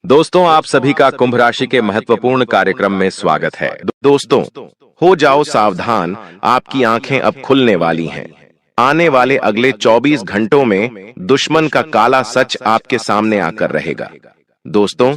दोस्तों, आप सभी का कुंभ राशि के महत्वपूर्ण कार्यक्रम में स्वागत है। दोस्तों, हो जाओ सावधान, आपकी आंखें अब खुलने वाली हैं। आने वाले अगले 24 घंटों में दुश्मन का काला सच आपके सामने आकर रहेगा। दोस्तों,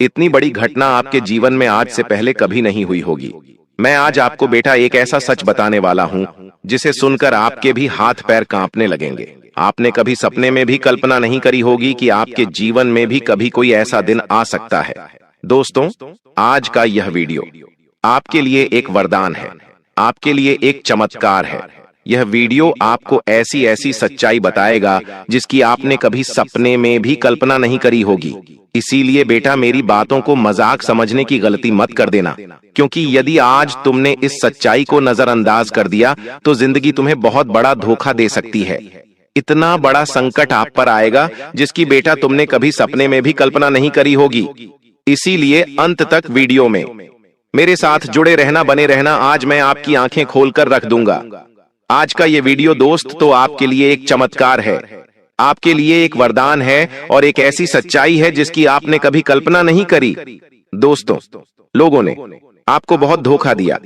इतनी बड़ी घटना आपके जीवन में आज से पहले कभी नहीं हुई होगी। मैं आज आपको बेटा एक ऐसा सच बताने वाला हूं जिसे सुनकर आपके भी हाथ पैर कांपने लगेंगे। आपने कभी सपने में भी कल्पना नहीं करी होगी कि आपके जीवन में भी कभी कोई ऐसा दिन आ सकता है। दोस्तों, आज का यह वीडियो आपके लिए एक वरदान है, आपके लिए एक चमत्कार है। यह वीडियो आपको ऐसी ऐसी सच्चाई बताएगा जिसकी आपने कभी सपने में भी कल्पना नहीं करी होगी। इसीलिए बेटा, मेरी बातों को मजाक समझने की गलती मत कर देना, क्योंकि यदि आज तुमने इस सच्चाई को नजरअंदाज कर दिया तो जिंदगी तुम्हें बहुत बड़ा धोखा दे सकती है। इतना बड़ा संकट आप पर आएगा जिसकी बेटा तुमने कभी सपने में भी कल्पना नहीं करी होगी। इसीलिए अंत तक वीडियो में मेरे साथ जुड़े रहना, बने रहना। आज मैं आपकी आंखें खोलकर रख दूंगा। आज का ये वीडियो दोस्त तो आपके लिए एक चमत्कार है, आपके लिए एक वरदान है और एक ऐसी सच्चाई है जिसकी आपने कभी कल्पना नहीं करी। दोस्तों, लोगों ने आपको बहुत धोखा दिया,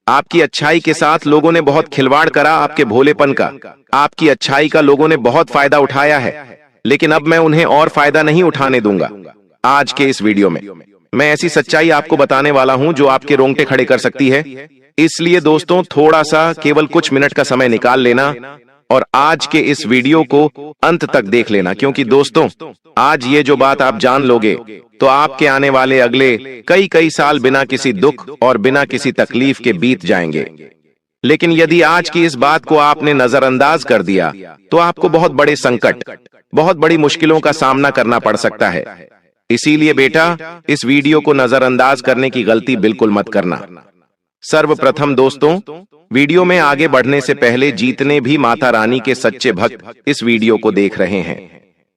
आपकी अच्छाई के साथ लोगों ने बहुत खिलवाड़ करा, आपके भोलेपन का, आपकी अच्छाई का लोगों ने बहुत फायदा उठाया है, लेकिन अब मैं उन्हें और फायदा नहीं उठाने दूंगा। आज के इस वीडियो में मैं ऐसी सच्चाई आपको बताने वाला हूं जो आपके रोंगटे खड़े कर सकती है। इसलिए दोस्तों, थोड़ा सा, केवल कुछ मिनट का समय निकाल लेना और आज के इस वीडियो को अंत तक देख लेना, क्योंकि दोस्तों, आज ये जो बात आप जान लोगे तो आपके आने वाले अगले कई कई साल बिना किसी दुख और बिना किसी तकलीफ के बीत जाएंगे। लेकिन यदि आज की इस बात को आपने नजरअंदाज कर दिया तो आपको बहुत बड़े संकट, बहुत बड़ी मुश्किलों का सामना करना पड़ सकता है। इसीलिए बेटा, इस वीडियो को नजरअंदाज करने की गलती बिल्कुल मत करना। सर्वप्रथम दोस्तों, वीडियो में आगे बढ़ने से पहले जितने भी माता रानी के सच्चे भक्त इस वीडियो को देख रहे हैं,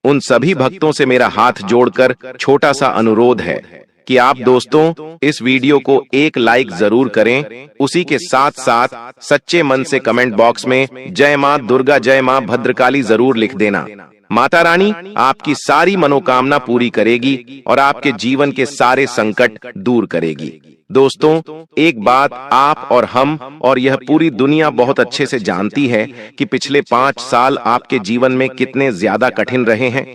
उन सभी भक्तों से मेरा हाथ जोड़कर छोटा सा अनुरोध है कि आप दोस्तों इस वीडियो को एक लाइक जरूर करें। उसी के साथ साथ सच्चे मन से कमेंट बॉक्स में जय मां दुर्गा, जय मां भद्रकाली जरूर लिख देना। माता रानी आपकी सारी मनोकामना पूरी करेगी और आपके जीवन के सारे संकट दूर करेगी। दोस्तों, एक बात आप और हम और यह पूरी दुनिया बहुत अच्छे से जानती है कि पिछले 5 साल आपके जीवन में कितने ज्यादा कठिन रहे हैं।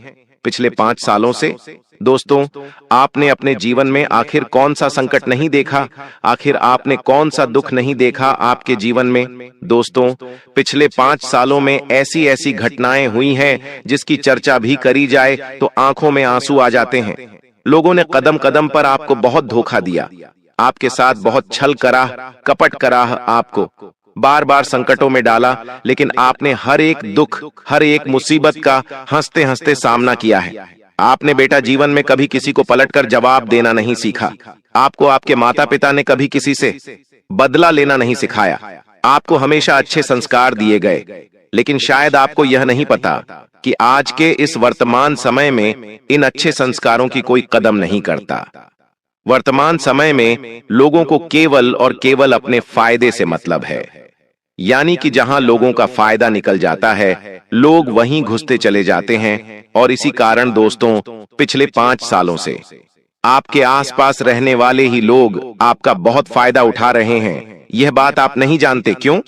पिछले 5 सालों से दोस्तों, आपने अपने जीवन में आखिर कौन सा संकट नहीं देखा, आखिर आपने कौन सा दुख नहीं देखा आपके जीवन में। दोस्तों, पिछले 5 सालों में ऐसी ऐसी घटनाएं हुई हैं जिसकी चर्चा भी करी जाए तो आंखों में आंसू आ जाते हैं। लोगों ने कदम कदम पर आपको बहुत धोखा दिया, आपके साथ बहुत छल करा, कपट करा, आपको बार बार संकटों में डाला, लेकिन आपने हर एक दुख, हर एक मुसीबत का हंसते हंसते सामना किया है। आपने बेटा जीवन में कभी किसी को पलटकर जवाब देना नहीं सीखा। आपको आपके माता पिता ने कभी किसी से बदला लेना नहीं सिखाया। आपको हमेशा अच्छे संस्कार दिए गए, लेकिन शायद आपको यह नहीं पता कि आज के इस वर्तमान समय में इन अच्छे संस्कारों की कोई कदम नहीं करता। वर्तमान समय में लोगों को केवल और केवल अपने फायदे से मतलब है, यानी कि जहां लोगों का फायदा निकल जाता है, लोग वहीं घुसते चले जाते हैं। और इसी कारण दोस्तों, पिछले 5 सालों से आपके आसपास रहने वाले ही लोग आपका बहुत फायदा उठा रहे हैं। यह बात आप नहीं जानते। क्यों?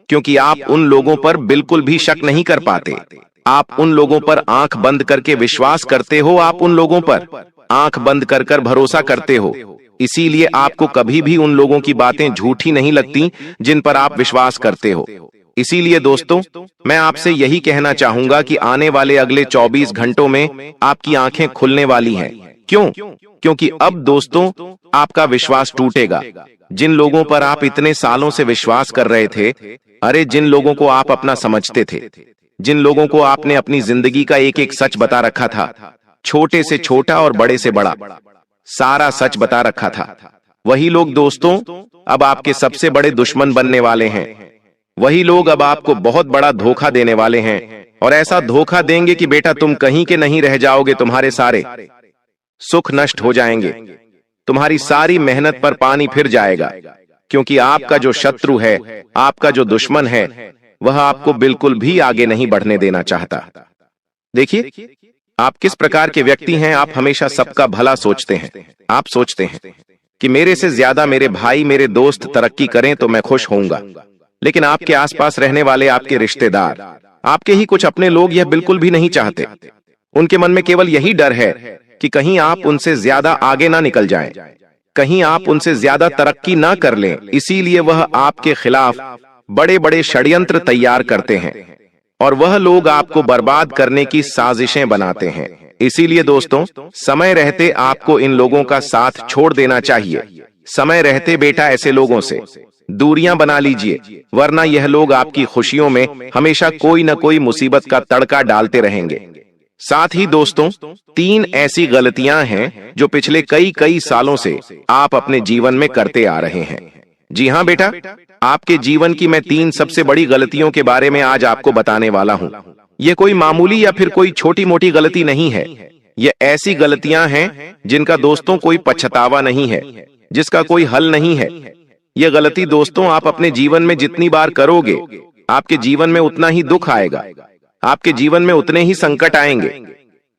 क्योंकि आप उन लोगों पर बिल्कुल भी शक नहीं कर पाते। आप उन लोगों पर आंख बंद करके विश्वास करते हो, आप उन लोगों पर आंख बंद कर कर भरोसा करते हो। इसीलिए आपको कभी भी उन लोगों की बातें झूठी नहीं लगती जिन पर आप विश्वास करते हो। इसीलिए दोस्तों, मैं आपसे यही कहना चाहूंगा कि आने वाले अगले 24 घंटों में आपकी आंखें खुलने वाली हैं। क्यों? क्योंकि अब दोस्तों आपका विश्वास टूटेगा। जिन लोगों पर आप इतने सालों से विश्वास कर रहे थे, अरे जिन लोगों को आप अपना समझते थे, जिन लोगों को आपने अपनी जिंदगी का एक एक सच बता रखा था, छोटे से छोटा और बड़े से बड़ा सारा सच बता रखा था, वही लोग दोस्तों अब आपके सबसे बड़े दुश्मन बनने वाले हैं। वही लोग अब आपको बहुत बड़ा धोखा देने वाले हैं, और ऐसा धोखा देंगे कि बेटा तुम कहीं के नहीं रह जाओगे। तुम्हारे सारे सुख नष्ट हो जाएंगे, तुम्हारी सारी मेहनत पर पानी फिर जाएगा, क्योंकि आपका जो शत्रु है, आपका जो दुश्मन है, वह आपको बिल्कुल भी आगे नहीं बढ़ने देना चाहता। देखिए, आप किस प्रकार के व्यक्ति हैं? आप हमेशा सबका भला सोचते हैं। आप सोचते हैं कि मेरे से ज्यादा मेरे भाई, मेरे दोस्त तरक्की करें तो मैं खुश होऊंगा। लेकिन आपके आसपास रहने वाले आपके रिश्तेदार, आपके ही कुछ अपने लोग यह बिल्कुल भी नहीं चाहते। उनके मन में केवल यही डर है कि कहीं आप उनसे ज्यादा आगे ना निकल जाएं, कहीं आप उनसे ज्यादा तरक्की ना कर लें। इसीलिए वह आपके खिलाफ बड़े बड़े षड्यंत्र तैयार करते हैं और वह लोग आपको बर्बाद करने की साजिशें बनाते हैं। इसीलिए दोस्तों, समय रहते आपको इन लोगों का साथ छोड़ देना चाहिए। समय रहते बेटा ऐसे लोगों से दूरियां बना लीजिए, वरना यह लोग आपकी खुशियों में हमेशा कोई न कोई मुसीबत का तड़का डालते रहेंगे। साथ ही दोस्तों, 3 ऐसी गलतियां हैं जो पिछले कई सालों से आप अपने जीवन में करते आ रहे हैं। जी हाँ बेटा, आपके जीवन की मैं 3 सबसे बड़ी गलतियों के बारे में आज आपको बताने वाला हूं। यह कोई मामूली या फिर कोई छोटी मोटी गलती नहीं है। यह ऐसी गलतियां हैं जिनका दोस्तों कोई पछतावा नहीं है, जिसका कोई हल नहीं है। यह गलती दोस्तों आप अपने जीवन में जितनी बार करोगे, आपके जीवन में उतना ही दुख आएगा, आपके जीवन में उतने ही संकट आएंगे।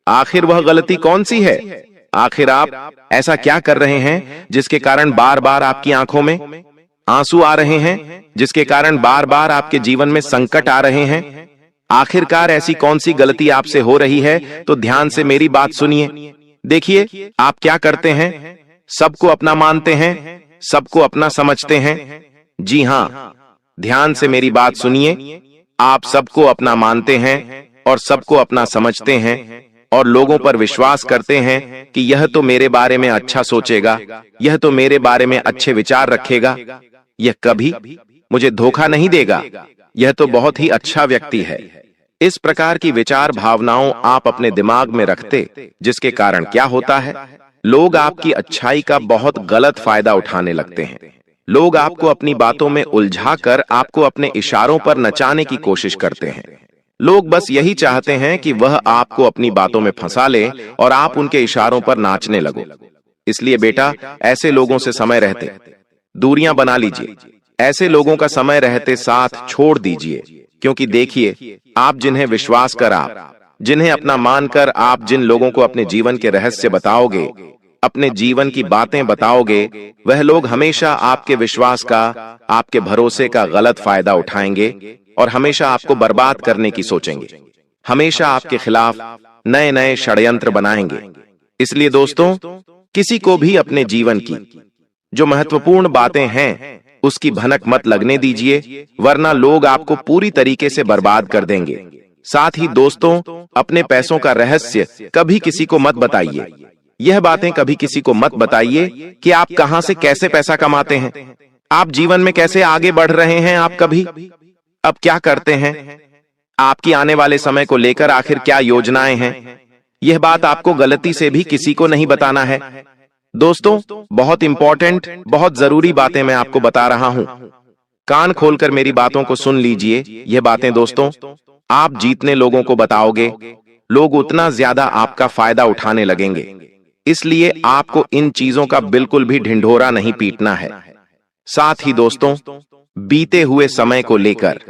आखिर वह गलती कौन सी है? आखिर आप ऐसा क्या कर रहे हैं जिसके कारण बार बार आपकी आंखों में आंसू आ रहे हैं, जिसके कारण बार बार आपके जीवन में संकट आ रहे हैं? आखिरकार ऐसी कौन सी गलती आपसे हो रही है? तो ध्यान से मेरी बात सुनिए। देखिए, आप क्या करते हैं? सबको अपना मानते हैं, सबको अपना समझते हैं। जी हां, ध्यान से मेरी बात सुनिए। आप सबको अपना मानते हैं और सबको अपना समझते हैं और लोगों पर विश्वास करते हैं कि यह तो मेरे बारे में अच्छा सोचेगा, यह तो मेरे बारे में अच्छे विचार रखेगा, यह कभी मुझे धोखा नहीं देगा, यह तो बहुत ही अच्छा व्यक्ति है। इस प्रकार की विचार भावनाओं आप अपने दिमाग में रखते, जिसके कारण क्या होता है, लोग आपकी अच्छाई का बहुत गलत फायदा उठाने लगते हैं। लोग आपको अपनी बातों में उलझाकर आपको अपने इशारों पर नचाने की कोशिश करते हैं। लोग बस यही चाहते हैं कि वह आपको अपनी बातों में फंसा ले और आप उनके इशारों पर नाचने लगो। इसलिए बेटा, ऐसे लोगों से समय रहते दूरियां बना लीजिए। ऐसे लोगों का समय रहते साथ छोड़ दीजिए, क्योंकि देखिए, आप जिन्हें विश्वास कर, आप जिन्हें अपना मानकर आप जिन लोगों को अपने जीवन के रहस्य बताओगे, अपने जीवन की बातें बताओगे, वह लोग हमेशा आपके विश्वास का, आपके भरोसे का गलत फायदा उठाएंगे और हमेशा आपको बर्बाद करने की सोचेंगे। हमेशा आपके खिलाफ नए नए षड्यंत्र बनाएंगे। इसलिए दोस्तों, किसी को भी अपने जीवन की जो महत्वपूर्ण बातें हैं उसकी भनक मत लगने दीजिए, वरना लोग आपको पूरी तरीके से बर्बाद कर देंगे। साथ ही दोस्तों, अपने पैसों का रहस्य कभी किसी को मत बताइए। यह बातें कभी किसी को मत बताइए कि आप कहां से कैसे पैसा कमाते हैं, आप जीवन में कैसे आगे बढ़ रहे हैं, आप कभी अब क्या करते हैं, आपकी आने वाले समय को लेकर आखिर क्या योजनाएं हैं। यह बात आपको गलती से भी किसी को नहीं बताना है। दोस्तों, बहुत इंपॉर्टेंट, बहुत जरूरी बातें मैं आपको बता रहा हूं। कान खोलकर मेरी बातों को सुन लीजिए। यह बातें दोस्तों आप जितने लोगों को बताओगे, लोग उतना ज्यादा आपका फायदा उठाने लगेंगे। इसलिए आपको इन चीजों का बिल्कुल भी ढिंढोरा नहीं पीटना है। साथ ही दोस्तों, बीते हुए समय को लेकर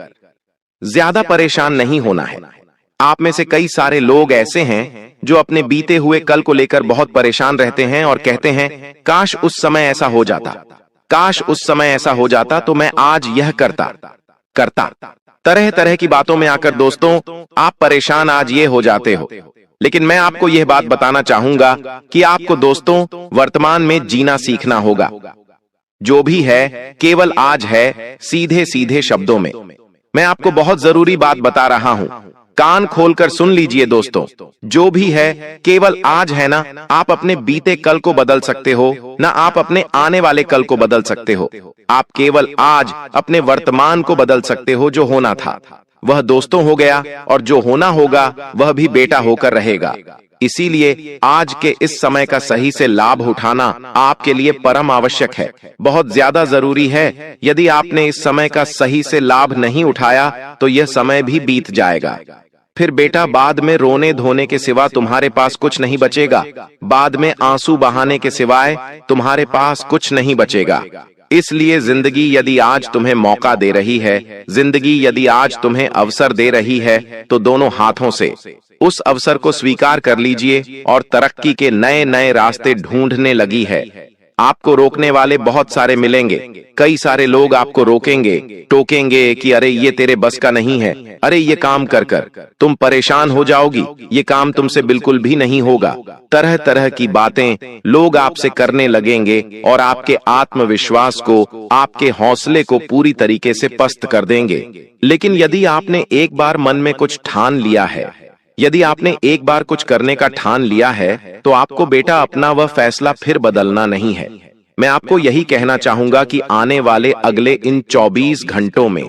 ज्यादा परेशान नहीं होना है। आप में से कई सारे लोग ऐसे हैं जो अपने बीते हुए कल को लेकर बहुत परेशान रहते हैं और कहते हैं, काश उस समय ऐसा हो जाता, काश उस समय ऐसा हो जाता तो मैं आज यह करता। तरह तरह की बातों में आकर दोस्तों आप परेशान आज ये हो जाते हो। लेकिन मैं आपको यह बात बताना चाहूंगा कि आपको दोस्तों वर्तमान में जीना सीखना होगा। जो भी है केवल आज है। सीधे सीधे शब्दों में मैं आपको बहुत जरूरी बात बता रहा हूं। कान खोलकर सुन लीजिए दोस्तों, जो भी है केवल आज है ना। आप अपने बीते कल को बदल सकते हो ना, आप अपने आने वाले कल को बदल सकते हो। आप केवल आज अपने वर्तमान को बदल सकते हो। जो होना था वह दोस्तों हो गया और जो होना होगा वह भी बेटा होकर रहेगा। इसीलिए आज के इस समय का सही से लाभ उठाना आपके लिए परम आवश्यक है, बहुत ज्यादा जरूरी है। यदि आपने इस समय का सही से लाभ नहीं उठाया तो यह समय भी बीत जाएगा। फिर बेटा बाद में रोने धोने के सिवा तुम्हारे पास कुछ नहीं बचेगा। बाद में आंसू बहाने के सिवाय तुम्हारे पास कुछ नहीं बचेगा। इसलिए जिंदगी यदि आज तुम्हें मौका दे रही है, जिंदगी यदि आज तुम्हें अवसर दे रही है, तो दोनों हाथों से उस अवसर को स्वीकार कर लीजिए और तरक्की के नए नए रास्ते ढूंढने लगी है। आपको रोकने वाले बहुत सारे मिलेंगे, कई सारे लोग आपको रोकेंगे, टोकेंगे कि अरे ये तेरे बस का नहीं है, अरे ये काम कर कर तुम परेशान हो जाओगी, ये काम तुमसे बिल्कुल भी नहीं होगा। तरह तरह की बातें लोग आपसे करने लगेंगे और आपके आत्मविश्वास को, आपके हौसले को पूरी तरीके से पस्त कर देंगे। लेकिन यदि आपने एक बार मन में कुछ ठान लिया है, यदि आपने एक बार कुछ करने का ठान लिया है, तो आपको बेटा अपना वह फैसला फिर बदलना नहीं है। मैं आपको यही कहना चाहूंगा कि आने वाले अगले इन 24 घंटों में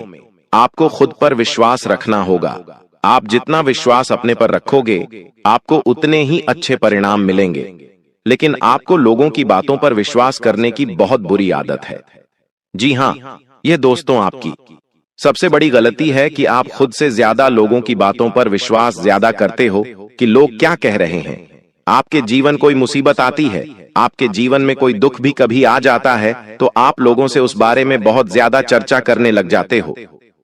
आपको खुद पर विश्वास रखना होगा। आप जितना विश्वास अपने पर रखोगे, आपको उतने ही अच्छे परिणाम मिलेंगे। लेकिन आपको लोगों की बातों पर विश्वास करने की बहुत बुरी आदत है। जी हां, यह दोस्तों आपकी सबसे बड़ी गलती है कि आप खुद से ज्यादा लोगों की बातों पर विश्वास ज्यादा करते हो कि लोग क्या कह रहे हैं। आपके जीवन कोई मुसीबत आती है, आपके जीवन में कोई दुख भी कभी आ जाता है, तो आप लोगों से उस बारे में बहुत ज्यादा चर्चा करने लग जाते हो।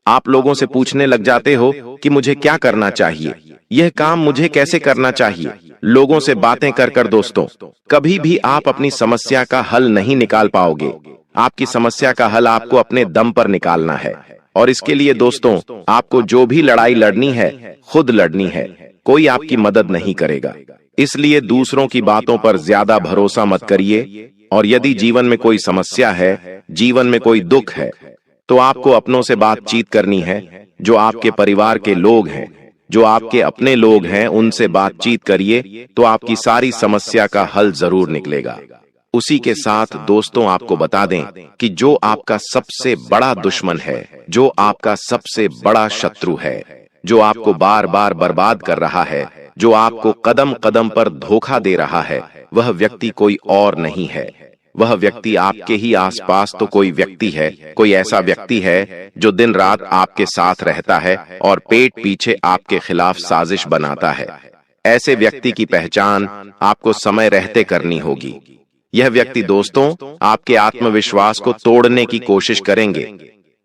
आप लोगों से पूछने लग जाते हो कि मुझे क्या करना चाहिए, यह काम मुझे कैसे करना चाहिए। लोगों से बातें कर कर दोस्तों कभी भी आप अपनी समस्या का हल नहीं निकाल पाओगे। आपकी समस्या का हल आपको अपने दम पर निकालना है, और इसके लिए दोस्तों आपको जो भी लड़ाई लड़नी है, खुद लड़नी है। कोई आपकी मदद नहीं करेगा। इसलिए दूसरों की बातों पर ज्यादा भरोसा मत करिए। और यदि जीवन में कोई समस्या है, जीवन में कोई दुख है, तो आपको अपनों से बातचीत करनी है। जो आपके परिवार के लोग हैं, जो आपके अपने लोग हैं, उनसे बातचीत करिए, तो आपकी सारी समस्या का हल जरूर निकलेगा। उसी के साथ दोस्तों आपको बता दें कि जो आपका सबसे बड़ा दुश्मन है, जो आपका सबसे बड़ा शत्रु है, जो आपको बार बार बर्बाद कर रहा है, जो आपको कदम कदम पर धोखा दे रहा है, वह व्यक्ति कोई और नहीं है। वह व्यक्ति आपके ही आसपास तो कोई व्यक्ति है, कोई ऐसा व्यक्ति है जो दिन रात आपके साथ रहता है और पेट पीछे आपके खिलाफ साजिश बनाता है। ऐसे व्यक्ति की पहचान आपको समय रहते करनी होगी। यह व्यक्ति दोस्तों आपके आत्मविश्वास को तोड़ने की कोशिश करेंगे।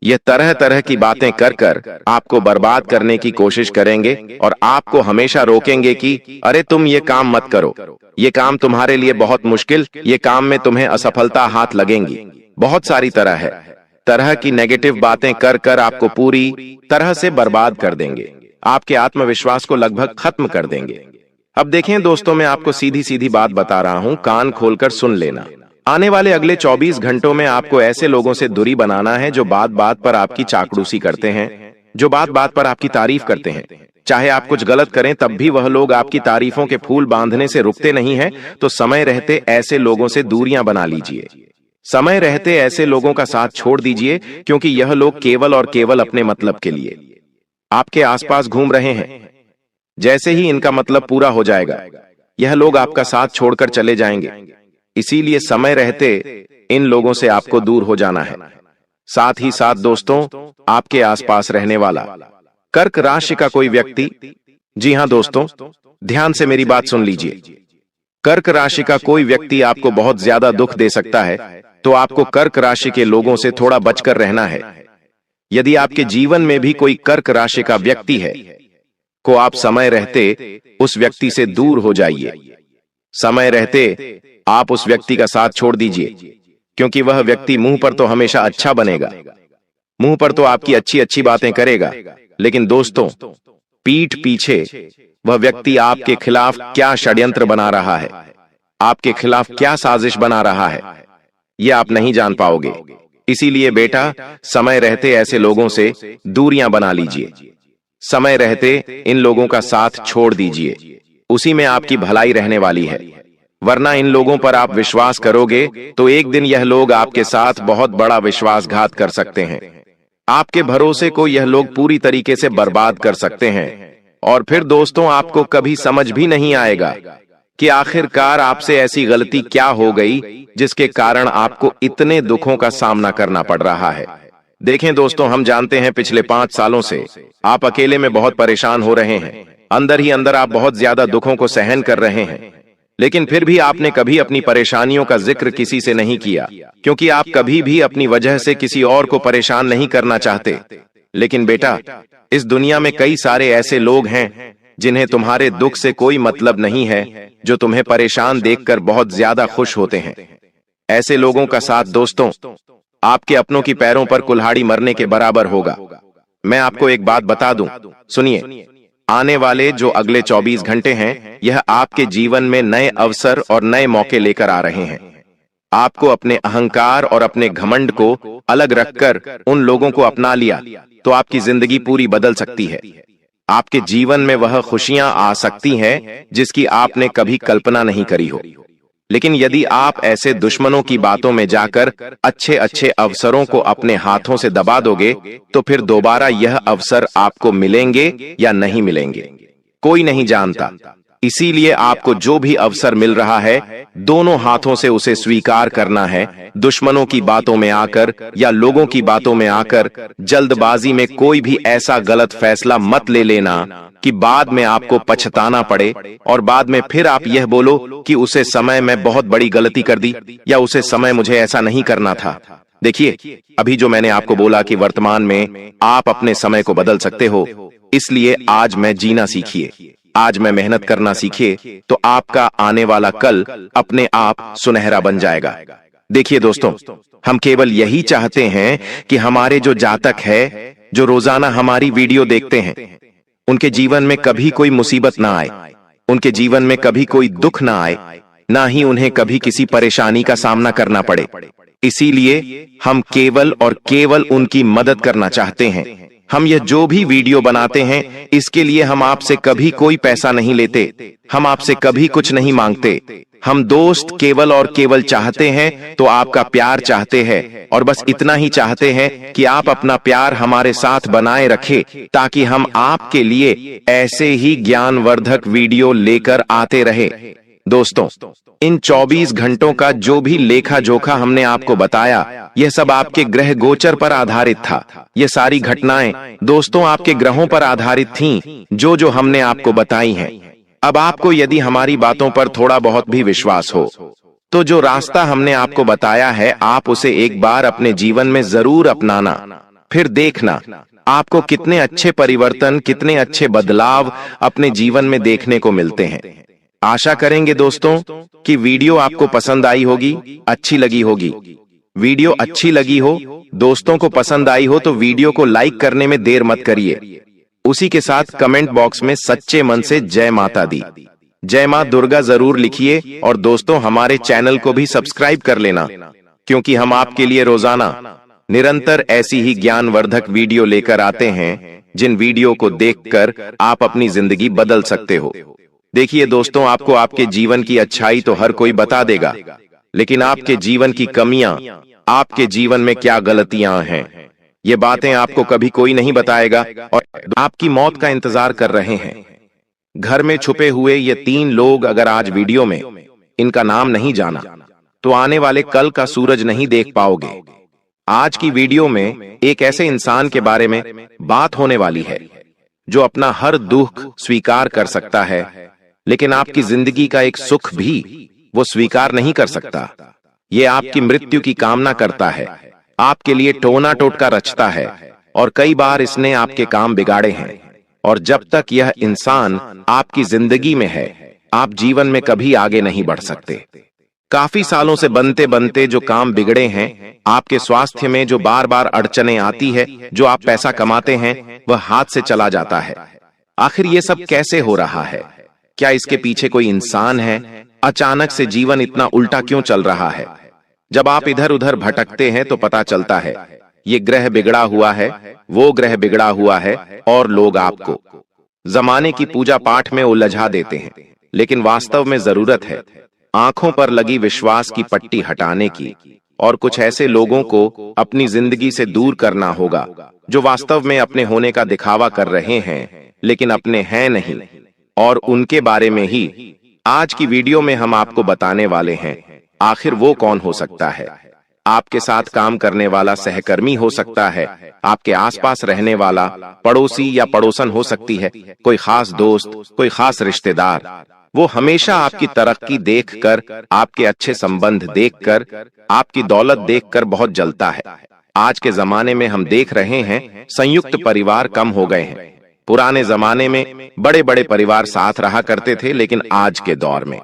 यह तरह तरह की बातें कर कर आपको बर्बाद करने की कोशिश करेंगे और आपको हमेशा रोकेंगे कि अरे तुम ये काम मत करो, ये काम तुम्हारे लिए बहुत मुश्किल, ये काम में तुम्हें असफलता हाथ लगेंगी। बहुत सारी तरह की नेगेटिव बातें कर कर आपको पूरी तरह से बर्बाद कर देंगे, आपके आत्मविश्वास को लगभग खत्म कर देंगे। अब देखें दोस्तों, मैं आपको सीधी सीधी बात बता रहा हूं, कान खोलकर सुन लेना। आने वाले अगले 24 घंटों में आपको ऐसे लोगों से दूरी बनाना है जो बात बात पर आपकी चाकड़ूसी करते हैं, जो बात बात पर आपकी तारीफ करते हैं। चाहे आप कुछ गलत करें तब भी वह लोग आपकी तारीफों के फूल बांधने से रुकते नहीं हैं। तो समय रहते ऐसे लोगों से दूरियां बना लीजिए। समय रहते ऐसे लोगों का साथ छोड़ दीजिए, क्योंकि यह लोग केवल और केवल अपने मतलब के लिए आपके आसपास घूम रहे हैं। जैसे ही इनका मतलब पूरा हो जाएगा, यह लोग आपका साथ छोड़कर चले जाएंगे। इसीलिए समय रहते इन लोगों से आपको दूर हो जाना है। साथ ही साथ दोस्तों, आपके आसपास रहने वाला कर्क राशि का कोई व्यक्ति, जी हां दोस्तों, ध्यान से मेरी बात सुन लीजिए। कर्क राशि का कोई व्यक्ति आपको बहुत ज्यादा दुख दे सकता है, तो आपको कर्क राशि के लोगों से थोड़ा बचकर रहना है। यदि आपके जीवन में भी कोई कर्क राशि का व्यक्ति है, को आप समय रहते उस व्यक्ति से दूर हो जाइए। समय रहते आप उस व्यक्ति का साथ छोड़ दीजिए, क्योंकि वह व्यक्ति मुंह पर तो हमेशा अच्छा बनेगा, मुंह पर तो आपकी अच्छी अच्छी बातें करेगा, लेकिन दोस्तों पीठ पीछे वह व्यक्ति आपके खिलाफ क्या षड्यंत्र बना रहा है, आपके खिलाफ क्या साजिश बना रहा है, यह आप नहीं जान पाओगे। इसीलिए बेटा, समय रहते ऐसे लोगों से दूरियां बना लीजिए। समय रहते इन लोगों का साथ छोड़ दीजिए, उसी में आपकी भलाई रहने वाली है। वरना इन लोगों पर आप विश्वास करोगे तो एक दिन यह लोग आपके साथ बहुत बड़ा विश्वासघात कर सकते हैं। आपके भरोसे को यह लोग पूरी तरीके से बर्बाद कर सकते हैं। और फिर दोस्तों, आपको कभी समझ भी नहीं आएगा कि आखिरकार आपसे ऐसी गलती क्या हो गई जिसके कारण आपको इतने दुखों का सामना करना पड़ रहा है। देखें दोस्तों, हम जानते हैं पिछले 5 सालों से आप अकेले में बहुत परेशान हो रहे हैं। अंदर ही अंदर आप बहुत ज्यादा दुखों को सहन कर रहे हैं। लेकिन फिर भी आपने कभी अपनी परेशानियों का जिक्र किसी से नहीं किया, क्योंकि आप कभी भी अपनी वजह से किसी और को परेशान नहीं करना चाहते। लेकिन बेटा, इस दुनिया में कई सारे ऐसे लोग हैं जिन्हें तुम्हारे दुख से कोई मतलब नहीं है, जो तुम्हें परेशान देखकर बहुत ज्यादा खुश होते हैं। ऐसे लोगों का साथ दोस्तों, आपके अपनों की पैरों पर कुल्हाड़ी मरने के बराबर होगा। मैं आपको एक बात बता दूं, सुनिए। आने वाले जो अगले 24 घंटे हैं, यह आपके जीवन में नए अवसर और नए मौके लेकर आ रहे हैं। आपको अपने अहंकार और अपने घमंड को अलग रखकर उन लोगों को अपना लिया तो आपकी जिंदगी पूरी बदल सकती है। आपके जीवन में वह खुशियां आ सकती हैं जिसकी आपने कभी कल्पना नहीं करी हो। लेकिन यदि आप ऐसे दुश्मनों की बातों में जाकर अच्छे अच्छे अवसरों को अपने हाथों से दबा दोगे, तो फिर दोबारा यह अवसर आपको मिलेंगे या नहीं मिलेंगे, कोई नहीं जानता। इसीलिए आपको जो भी अवसर मिल रहा है, दोनों हाथों से उसे स्वीकार करना है। दुश्मनों की बातों में आकर या लोगों की बातों में आकर जल्दबाजी में कोई भी ऐसा गलत फैसला मत ले लेना कि बाद में आपको पछताना पड़े और बाद में फिर आप यह बोलो कि उसे समय में बहुत बड़ी गलती कर दी, या उसे समय मुझे ऐसा नहीं करना था। देखिए, अभी जो मैंने आपको बोला कि वर्तमान में आप अपने समय को बदल सकते हो, इसलिए आज मैं जीना सीखिए, आज मैं मेहनत करना सीखिए, तो आपका आने वाला कल अपने आप सुनहरा बन जाएगा। देखिए दोस्तों, हम केवल यही चाहते हैं कि हमारे जो जातक है, जो रोजाना हमारी वीडियो देखते हैं, उनके जीवन में कभी कोई मुसीबत ना आए, उनके जीवन में कभी कोई दुख ना आए, ना ही उन्हें कभी किसी परेशानी का सामना करना पड़े। इसीलिए हम केवल और केवल उनकी मदद करना चाहते हैं। हम यह जो भी वीडियो बनाते हैं, इसके लिए हम आपसे कभी कोई पैसा नहीं लेते, हम आपसे कभी कुछ नहीं मांगते। हम दोस्त केवल और केवल चाहते हैं तो आपका प्यार चाहते हैं, और बस इतना ही चाहते हैं कि आप अपना प्यार हमारे साथ बनाए रखें, ताकि हम आपके लिए ऐसे ही ज्ञानवर्धक वीडियो लेकर आते रहे। दोस्तों, इन 24 घंटों का जो भी लेखा जोखा हमने आपको बताया, यह सब आपके ग्रह गोचर पर आधारित था। यह सारी घटनाएं दोस्तों आपके ग्रहों पर आधारित थीं, जो हमने आपको बताई हैं। अब आपको यदि हमारी बातों पर थोड़ा बहुत भी विश्वास हो, तो जो रास्ता हमने आपको बताया है, आप उसे एक बार अपने जीवन में जरूर अपनाना। फिर देखना आपको कितने अच्छे परिवर्तन, कितने अच्छे बदलाव अपने जीवन में देखने को मिलते हैं। आशा करेंगे दोस्तों कि वीडियो आपको पसंद आई होगी, अच्छी लगी होगी। वीडियो अच्छी लगी हो, दोस्तों को पसंद आई हो, तो वीडियो को लाइक करने में देर मत करिए। उसी के साथ कमेंट बॉक्स में सच्चे मन से जय माता दी, जय मां दुर्गा जरूर लिखिए, और दोस्तों हमारे चैनल को भी सब्सक्राइब कर लेना, क्योंकि हम आपके लिए रोजाना निरंतर ऐसी ही ज्ञानवर्धक वीडियो लेकर आते हैं, जिन वीडियो को देखकर आप अपनी जिंदगी बदल सकते हो। देखिए दोस्तों, आपको आपके जीवन की अच्छाई तो हर कोई बता देगा, लेकिन आपके जीवन की कमियां, आपके जीवन में क्या गलतियां हैं, ये बातें आपको कभी कोई नहीं बताएगा, और आपकी मौत का इंतजार कर रहे हैं। घर में छुपे हुए ये 3 लोग अगर आज वीडियो में इनका नाम नहीं जाना, तो आने वाले कल का सूरज नहीं देख पाओगे। आज की वीडियो में एक ऐसे इंसान के बारे में बात होने वाली है, जो अपना हर दुख स्वीकार कर सकता है, लेकिन आपकी जिंदगी का एक सुख भी वो स्वीकार नहीं कर सकता। ये आपकी मृत्यु की कामना करता है, आपके लिए टोना टोटका रचता है, और कई बार इसने आपके काम बिगाड़े हैं। और जब तक यह इंसान आपकी जिंदगी में है, आप जीवन में कभी आगे नहीं बढ़ सकते। काफी सालों से बनते बनते जो काम बिगड़े हैं, आपके स्वास्थ्य में जो बार बार अड़चने आती है, जो आप पैसा कमाते हैं वह हाथ से चला जाता है। आखिर ये सब कैसे हो रहा है? क्या इसके पीछे कोई इंसान है? अचानक से जीवन इतना उल्टा क्यों चल रहा है? जब आप इधर उधर भटकते हैं तो पता चलता है ये ग्रह बिगड़ा हुआ है, वो ग्रह बिगड़ा हुआ है, और लोग आपको जमाने की पूजा पाठ में उलझा देते हैं। लेकिन वास्तव में जरूरत है आंखों पर लगी विश्वास की पट्टी हटाने की, और कुछ ऐसे लोगों को अपनी जिंदगी से दूर करना होगा जो वास्तव में अपने होने का दिखावा कर रहे हैं, लेकिन अपने हैं नहीं। और उनके बारे में ही आज की वीडियो में हम आपको बताने वाले हैं। आखिर वो कौन हो सकता है? आपके साथ काम करने वाला सहकर्मी हो सकता है, आपके आसपास रहने वाला पड़ोसी या पड़ोसन हो सकती है, कोई खास दोस्त, कोई खास रिश्तेदार। वो हमेशा आपकी तरक्की देखकर, आपके अच्छे संबंध देखकर, आपकी दौलत देखकर बहुत जलता है। आज के जमाने में हम देख रहे हैं संयुक्त परिवार कम हो गए हैं। पुराने जमाने में बड़े बड़े परिवार साथ रहा करते थे, लेकिन आज के दौर में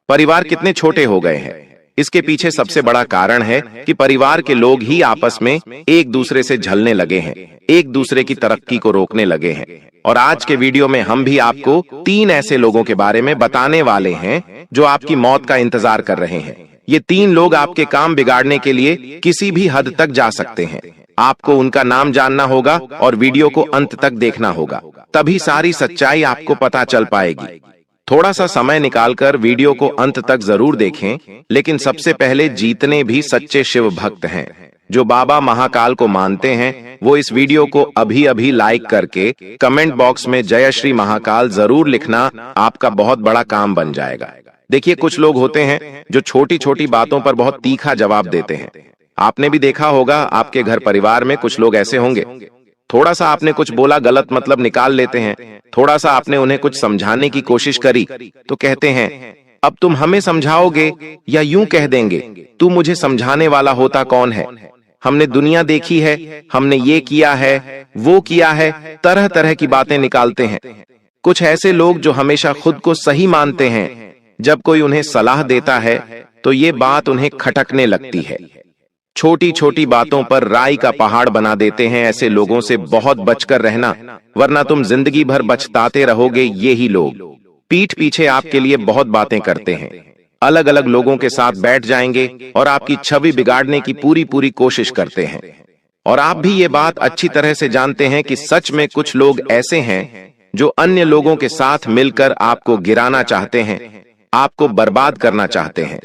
परिवार कितने छोटे हो गए हैं। इसके पीछे सबसे बड़ा कारण है कि परिवार के लोग ही आपस में एक दूसरे से झलने लगे हैं, एक दूसरे की तरक्की को रोकने लगे हैं। और आज के वीडियो में हम भी आपको 3 ऐसे लोगों के बारे में बताने वाले हैं जो आपकी मौत का इंतजार कर रहे हैं। ये 3 लोग आपके काम बिगाड़ने के लिए किसी भी हद तक जा सकते हैं। आपको उनका नाम जानना होगा और वीडियो को अंत तक देखना होगा, तभी सारी सच्चाई आपको पता चल पाएगी। थोड़ा सा समय निकालकर वीडियो को अंत तक जरूर देखें, लेकिन सबसे पहले जितने भी सच्चे शिव भक्त हैं, जो बाबा महाकाल को मानते हैं, वो इस वीडियो को अभी अभी लाइक करके कमेंट बॉक्स में जय श्री महाकाल जरूर लिखना। आपका बहुत बड़ा काम बन जाएगा। देखिए, कुछ लोग होते हैं जो छोटी छोटी बातों पर बहुत तीखा जवाब देते हैं। आपने भी देखा होगा, आपके घर परिवार में कुछ लोग ऐसे होंगे। थोड़ा सा आपने कुछ बोला, गलत मतलब निकाल लेते हैं। थोड़ा सा आपने उन्हें कुछ समझाने की कोशिश करी तो कहते हैं, अब तुम हमें समझाओगे या यूं कह देंगे, तू मुझे समझाने वाला होता कौन है? हमने दुनिया देखी है, हमने ये किया है, वो किया है, तरह तरह की बातें निकालते हैं। कुछ ऐसे लोग जो हमेशा खुद को सही मानते हैं, जब कोई उन्हें सलाह देता है तो ये बात उन्हें खटकने लगती है। छोटी छोटी बातों पर राई का पहाड़ बना देते हैं। ऐसे लोगों से बहुत बचकर रहना, वरना तुम जिंदगी भर बचताते रहोगे। ये ही लोग पीठ पीछे आपके लिए बहुत बातें करते हैं, अलग अलग लोगों के साथ बैठ जाएंगे और आपकी छवि बिगाड़ने की पूरी पूरी कोशिश करते हैं। और आप भी ये बात अच्छी तरह से जानते हैं कि सच में कुछ लोग ऐसे हैं जो अन्य लोगों के साथ मिलकर आपको गिराना चाहते हैं, आपको बर्बाद करना चाहते हैं।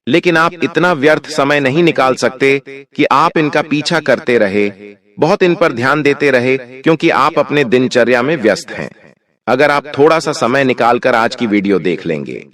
लेकिन आप इतना व्यर्थ समय नहीं निकाल सकते कि आप इनका पीछा करते रहे, बहुत इन पर ध्यान देते रहे, क्योंकि आप अपने दिनचर्या में व्यस्त हैं। अगर आप थोड़ा सा समय निकालकर आज की वीडियो देख लेंगे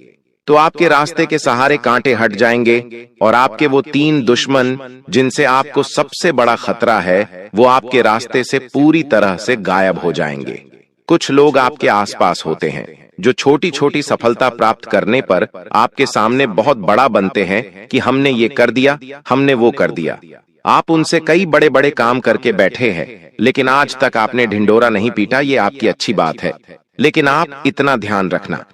तो आपके रास्ते के सहारे कांटे हट जाएंगे और आपके वो 3 दुश्मन जिनसे आपको सबसे बड़ा खतरा है, वो आपके रास्ते से पूरी तरह से गायब हो जाएंगे। कुछ लोग आपके आसपास होते हैं जो छोटी छोटी सफलता प्राप्त करने पर आपके सामने बहुत बड़ा बनते हैं कि हमने ये कर दिया, हमने वो कर दिया। आप उनसे कई बड़े बड़े काम करके बैठे हैं, लेकिन आज तक आपने ढिंडोरा नहीं पीटा। ये आपकी अच्छी बात है, लेकिन आप इतना ध्यान रखना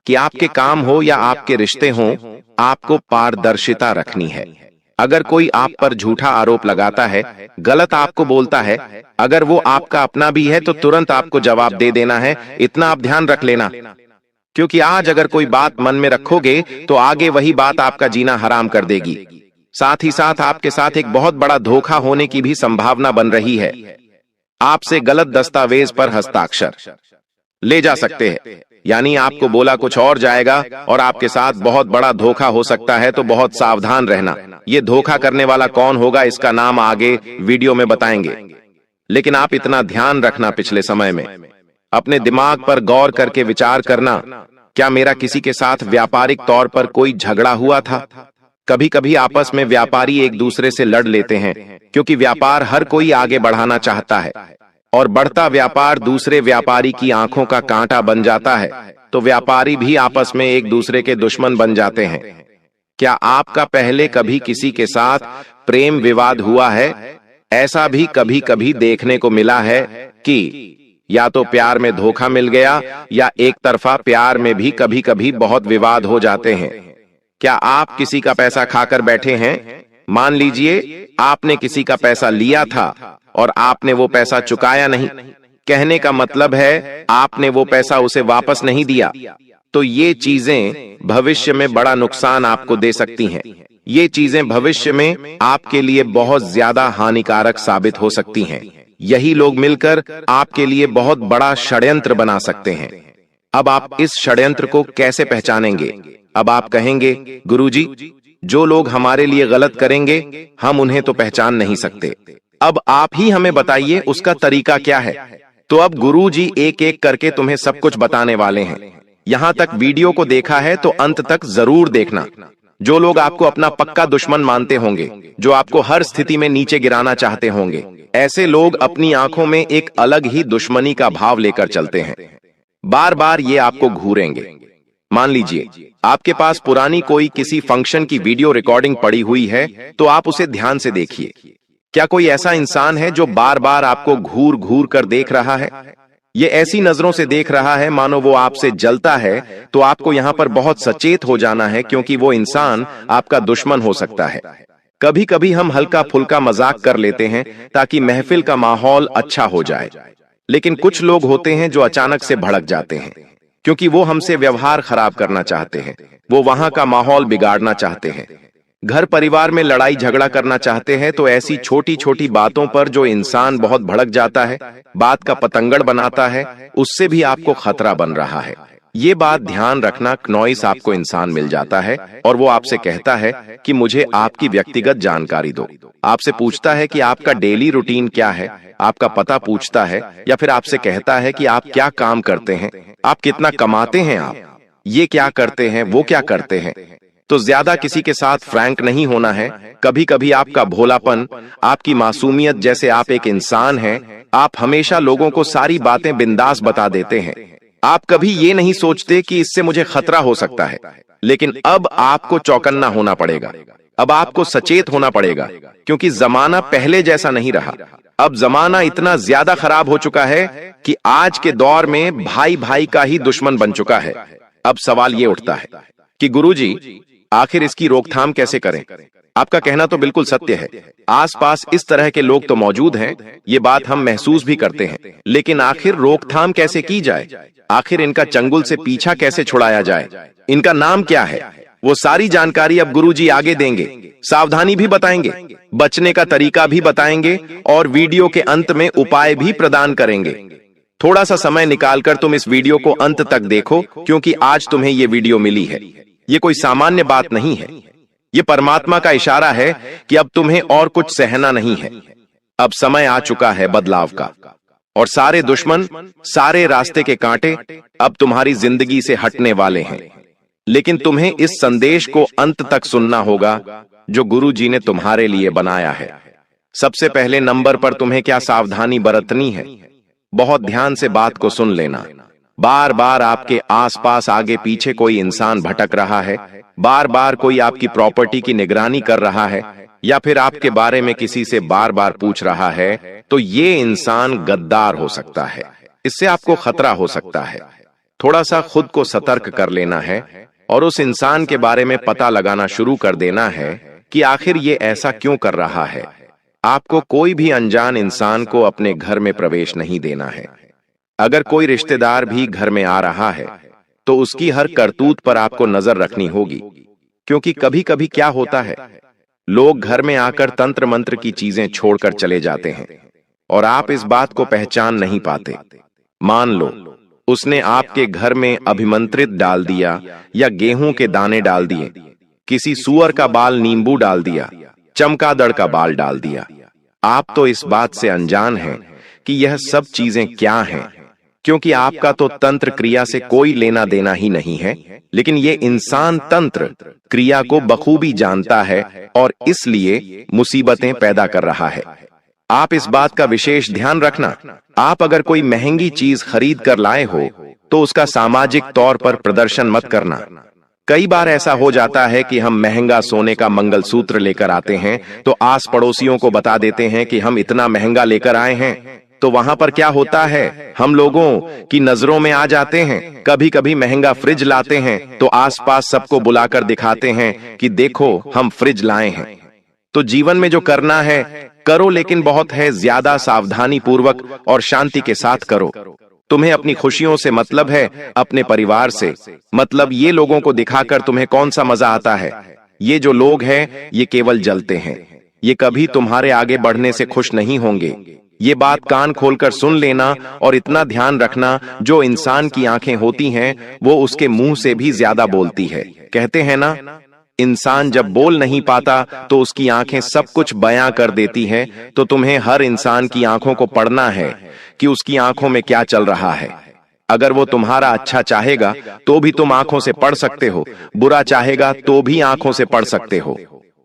कि आपके काम हो या आपके रिश्ते हों, आपको पारदर्शिता रखनी है। अगर कोई आप पर झूठा आरोप लगाता है, गलत आपको बोलता है, अगर वो आपका अपना भी है तो तुरंत आपको जवाब दे देना है। इतना आप ध्यान रख लेना, क्योंकि आज अगर कोई बात मन में रखोगे तो आगे वही बात आपका जीना हराम कर देगी। साथ ही साथ आपके साथ एक बहुत बड़ा धोखा होने की भी संभावना बन रही है। आपसे गलत दस्तावेज पर हस्ताक्षर ले जा सकते हैं, यानी आपको बोला कुछ और जाएगा और आपके साथ बहुत बड़ा धोखा हो सकता है। तो बहुत सावधान रहना। ये धोखा करने वाला कौन होगा, इसका नाम आगे वीडियो में बताएंगे। लेकिन आप इतना ध्यान रखना, पिछले समय में अपने दिमाग पर गौर करके विचार करना, क्या मेरा किसी के साथ व्यापारिक तौर पर कोई झगड़ा हुआ था? कभी कभी आपस में व्यापारी एक दूसरे से लड़ लेते हैं, क्योंकि व्यापार हर कोई आगे बढ़ाना चाहता है और बढ़ता व्यापार दूसरे व्यापारी की आंखों का कांटा बन जाता है, तो व्यापारी भी आपस में एक दूसरे के दुश्मन बन जाते हैं। क्या आपका पहले कभी किसी के साथ प्रेम विवाद हुआ है? ऐसा भी कभी कभी देखने को मिला है कि या तो प्यार में धोखा मिल गया या एक तरफा प्यार में भी कभी कभी बहुत विवाद हो जाते हैं। क्या आप किसी का पैसा खाकर बैठे हैं? मान लीजिए आपने किसी का पैसा लिया था और आपने वो पैसा चुकाया नहीं। कहने का मतलब है आपने वो पैसा उसे वापस नहीं दिया। तो ये चीजें भविष्य में बड़ा नुकसान आपको दे सकती हैं। ये चीजें भविष्य में आपके लिए बहुत ज्यादा हानिकारक साबित हो सकती हैं। यही लोग मिलकर आपके लिए बहुत बड़ा षड्यंत्र बना सकते हैं। अब आप इस षड्यंत्र को कैसे पहचानेंगे? अब आप कहेंगे, गुरुजी, जो लोग हमारे लिए गलत करेंगे हम उन्हें तो पहचान नहीं सकते। अब आप ही हमें बताइए उसका तरीका क्या है। तो अब गुरुजी एक एक करके तुम्हें सब कुछ बताने वाले हैं। यहां तक वीडियो को देखा है तो अंत तक जरूर देखना। जो लोग आपको अपना पक्का दुश्मन मानते होंगे, जो आपको हर स्थिति में नीचे गिराना चाहते होंगे, ऐसे लोग अपनी आंखों में एक अलग ही दुश्मनी का भाव लेकर चलते हैं। बार बार ये आपको घूरेंगे, मान लीजिए आपके पास पुरानी कोई किसी फंक्शन की वीडियो रिकॉर्डिंग पड़ी हुई है, तो आप उसे ध्यान से देखिए। क्या कोई ऐसा इंसान है जो बार बार आपको घूर घूर कर देख रहा है? ये ऐसी नजरों से देख रहा है मानो वो आपसे जलता है। तो आपको यहां पर बहुत सचेत हो जाना है, क्योंकि वो इंसान आपका दुश्मन हो सकता है। कभी कभी हम हल्का फुल्का मजाक कर लेते हैं ताकि महफिल का माहौल अच्छा हो जाए, लेकिन कुछ लोग होते हैं जो अचानक से भड़क जाते हैं, क्योंकि वो हमसे व्यवहार खराब करना चाहते हैं। वो वहां का माहौल बिगाड़ना चाहते हैं, घर परिवार में लड़ाई झगड़ा करना चाहते हैं। तो ऐसी छोटी छोटी बातों पर जो इंसान बहुत भड़क जाता है, बात का पतंगड़ बनाता है, उससे भी आपको खतरा बन रहा है। ये बात ध्यान रखना। नॉइस आपको इंसान मिल जाता है और वो आपसे कहता है कि मुझे आपकी व्यक्तिगत जानकारी दो। आपसे पूछता है कि आपका डेली रूटीन क्या है, आपका पता पूछता है, या फिर आपसे कहता है कि आप क्या काम करते हैं, आप कितना कमाते हैं, आप ये क्या करते हैं, वो क्या करते हैं। तो ज्यादा किसी के साथ फ्रैंक नहीं होना है। कभी कभी आपका भोलापन, आपकी मासूमियत, जैसे आप एक इंसान हैं, आप हमेशा लोगों को सारी बातें बिंदास बता देते हैं। आप कभी ये नहीं सोचते कि इससे मुझे खतरा हो सकता है। लेकिन अब आपको चौकन्ना होना पड़ेगा, अब आपको सचेत होना पड़ेगा, क्योंकि जमाना पहले जैसा नहीं रहा। अब जमाना इतना ज्यादा खराब हो चुका है कि आज के दौर में भाई भाई का ही दुश्मन बन चुका है। अब सवाल ये उठता है कि गुरुजी, आखिर इसकी रोकथाम कैसे करें? आपका कहना तो बिल्कुल सत्य है। आसपास इस तरह के लोग तो मौजूद हैं, ये बात हम महसूस भी करते हैं, लेकिन आखिर रोकथाम कैसे की जाए? आखिर इनका चंगुल से पीछा कैसे छुड़ाया जाए? इनका नाम क्या है? वो सारी जानकारी अब गुरुजी आगे देंगे। सावधानी भी बताएंगे, बचने का तरीका भी बताएंगे, और वीडियो के अंत में उपाय भी प्रदान करेंगे। थोड़ा सा समय निकालकर तुम इस वीडियो को अंत तक देखो, क्योंकि आज तुम्हें ये वीडियो मिली है। ये कोई सामान्य बात नहीं है। ये परमात्मा का इशारा है कि अब तुम्हें और कुछ सहना नहीं है। अब समय आ चुका है बदलाव का, और सारे दुश्मन, सारे रास्ते के कांटे अब तुम्हारी जिंदगी से हटने वाले हैं। लेकिन तुम्हें इस संदेश को अंत तक सुनना होगा जो गुरु जी ने तुम्हारे लिए बनाया है। सबसे पहले नंबर पर तुम्हें क्या सावधानी बरतनी है? बहुत ध्यान से बात को सुन लेना। बार बार आपके आसपास आगे पीछे कोई इंसान भटक रहा है, बार बार कोई आपकी प्रॉपर्टी की निगरानी कर रहा है, या फिर आपके बारे में किसी से बार बार पूछ रहा है, तो ये इंसान गद्दार हो सकता है। इससे आपको खतरा हो सकता है। थोड़ा सा खुद को सतर्क कर लेना है और उस इंसान के बारे में पता लगाना शुरू कर देना है कि आखिर ये ऐसा क्यों कर रहा है। आपको कोई भी अनजान इंसान को अपने घर में प्रवेश नहीं देना है। अगर कोई रिश्तेदार भी घर में आ रहा है तो उसकी हर करतूत पर आपको नजर रखनी होगी, क्योंकि कभी कभी क्या होता है, लोग घर में आकर तंत्र मंत्र की चीजें छोड़कर चले जाते हैं और आप इस बात को पहचान नहीं पाते। मान लो उसने आपके घर में अभिमंत्रित डाल दिया, या गेहूं के दाने डाल दिए, किसी सुअर का बाल नींबू डाल दिया, चमगादड़ का बाल डाल दिया। आप तो इस बात से अनजान हैं कि यह सब चीजें क्या हैं, क्योंकि आपका तो तंत्र क्रिया से कोई लेना देना ही नहीं है। लेकिन ये इंसान तंत्र क्रिया को बखूबी जानता है और इसलिए मुसीबतें पैदा कर रहा है। आप इस बात का विशेष ध्यान रखना। आप अगर कोई महंगी चीज खरीद कर लाए हो तो उसका सामाजिक तौर पर प्रदर्शन मत करना। कई बार ऐसा हो जाता है कि हम महंगा सोने का मंगलसूत्र लेकर आते हैं तो आस पड़ोसियों को बता देते हैं कि हम इतना महंगा लेकर आए हैं। तो वहां पर क्या होता है, हम लोगों की नजरों में आ जाते हैं। कभी कभी महंगा फ्रिज लाते हैं तो आसपास सबको बुलाकर दिखाते हैं कि देखो हम फ्रिज लाए हैं। तो जीवन में जो करना है करो, लेकिन बहुत है ज्यादा सावधानी पूर्वक और शांति के साथ करो। तुम्हें अपनी खुशियों से मतलब है, अपने परिवार से मतलब। ये लोगों को दिखाकर तुम्हें कौन सा मजा आता है? ये जो लोग हैं ये केवल जलते हैं, ये कभी तुम्हारे आगे बढ़ने से खुश नहीं होंगे। ये बात कान खोलकर सुन लेना और इतना ध्यान रखना, जो इंसान की आंखें होती हैं वो उसके मुंह से भी ज्यादा बोलती है। कहते हैं ना, इंसान जब बोल नहीं पाता तो उसकी आंखें सब कुछ बयां कर देती हैं। तो तुम्हें हर इंसान की आंखों को पढ़ना है कि उसकी आंखों में क्या चल रहा है। अगर वो तुम्हारा अच्छा चाहेगा तो भी तुम आंखों से पढ़ सकते हो, बुरा चाहेगा तो भी आंखों से पढ़ सकते हो।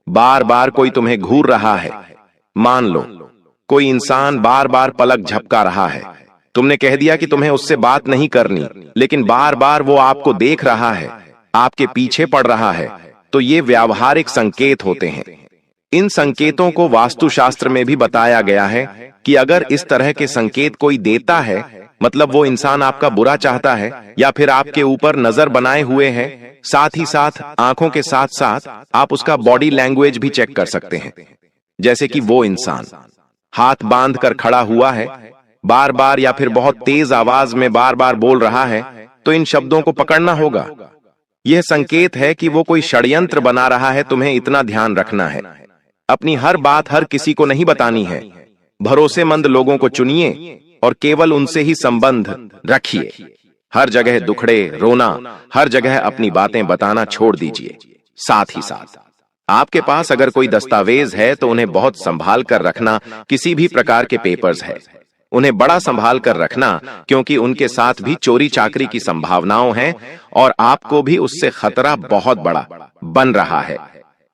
बार बार कोई तुम्हें घूर रहा है, मान लो कोई इंसान बार बार पलक झपका रहा है, तुमने कह दिया कि तुम्हें उससे बात नहीं करनी, लेकिन बार बार वो आपको देख रहा है, आपके पीछे पड़ रहा है, तो ये व्यावहारिक संकेत होते हैं। इन संकेतों को वास्तुशास्त्र में भी बताया गया है कि अगर इस तरह के संकेत कोई देता है, मतलब वो इंसान आपका बुरा चाहता है या फिर आपके ऊपर नजर बनाए हुए है। साथ ही साथ आंखों के साथ साथ आप उसका बॉडी लैंग्वेज भी चेक कर सकते हैं। जैसे कि वो इंसान हाथ बांध कर खड़ा हुआ है, बार बार या फिर बहुत तेज आवाज में बार बार बोल रहा है, तो इन शब्दों को पकड़ना होगा। यह संकेत है कि वो कोई षड्यंत्र बना रहा है। तुम्हें इतना ध्यान रखना है, अपनी हर बात हर किसी को नहीं बतानी है। भरोसेमंद लोगों को चुनिए और केवल उनसे ही संबंध रखिए। हर जगह दुखड़े रोना, हर जगह अपनी बातें बताना छोड़ दीजिए। साथ ही साथ आपके पास अगर कोई दस्तावेज है तो उन्हें बहुत संभाल कर रखना। किसी भी प्रकार के पेपर्स है, उन्हें बड़ा संभाल कर रखना, क्योंकि उनके साथ भी चोरी चाकरी की संभावनाओं हैं और आपको भी उससे खतरा बहुत बड़ा बन रहा है।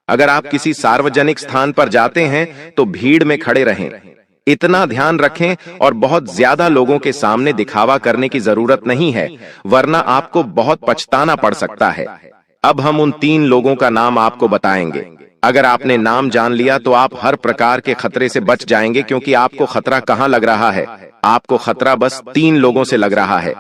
अगर आप किसी सार्वजनिक स्थान पर जाते हैं तो भीड़ में खड़े रहें, इतना ध्यान रखें, और बहुत ज्यादा लोगों के सामने दिखावा करने की जरूरत नहीं है, वरना आपको बहुत पछताना पड़ सकता है। अब हम उन 3 लोगों का नाम आपको बताएंगे। अगर आपने नाम जान लिया तो आप हर प्रकार के खतरे से बच जाएंगे, क्योंकि आपको खतरा कहां लग रहा है? आपको खतरा बस 3 लोगों से लग रहा है।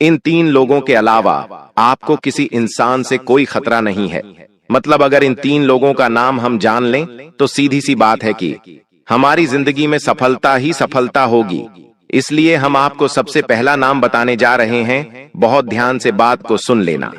इन 3 लोगों के अलावा आपको किसी इंसान से कोई खतरा नहीं है। मतलब अगर इन 3 लोगों का नाम हम जान लें तो सीधी सी बात है कि हमारी जिंदगी में सफलता ही सफलता होगी। इसलिए हम आपको सबसे पहला नाम बताने जा रहे हैं। बहुत ध्यान से बात को सुन लेना।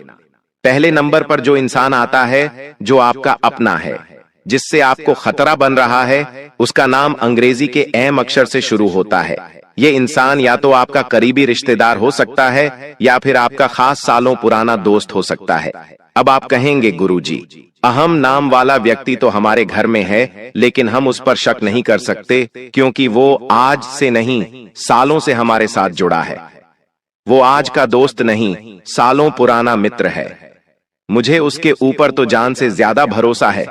पहले नंबर पर जो इंसान आता है, जो आपका अपना है, जिससे आपको खतरा बन रहा है, उसका नाम अंग्रेजी के एम अक्षर से शुरू होता है। ये इंसान या तो आपका करीबी रिश्तेदार हो सकता है या फिर आपका खास सालों पुराना दोस्त हो सकता है। अब आप कहेंगे, गुरुजी, अहम नाम वाला व्यक्ति तो हमारे घर में है, लेकिन हम उस पर शक नहीं कर सकते, क्योंकि वो आज से नहीं सालों से हमारे साथ जुड़ा है। वो आज का दोस्त नहीं, सालों पुराना मित्र है। मुझे उसके ऊपर तो जान से ज्यादा भरोसा है,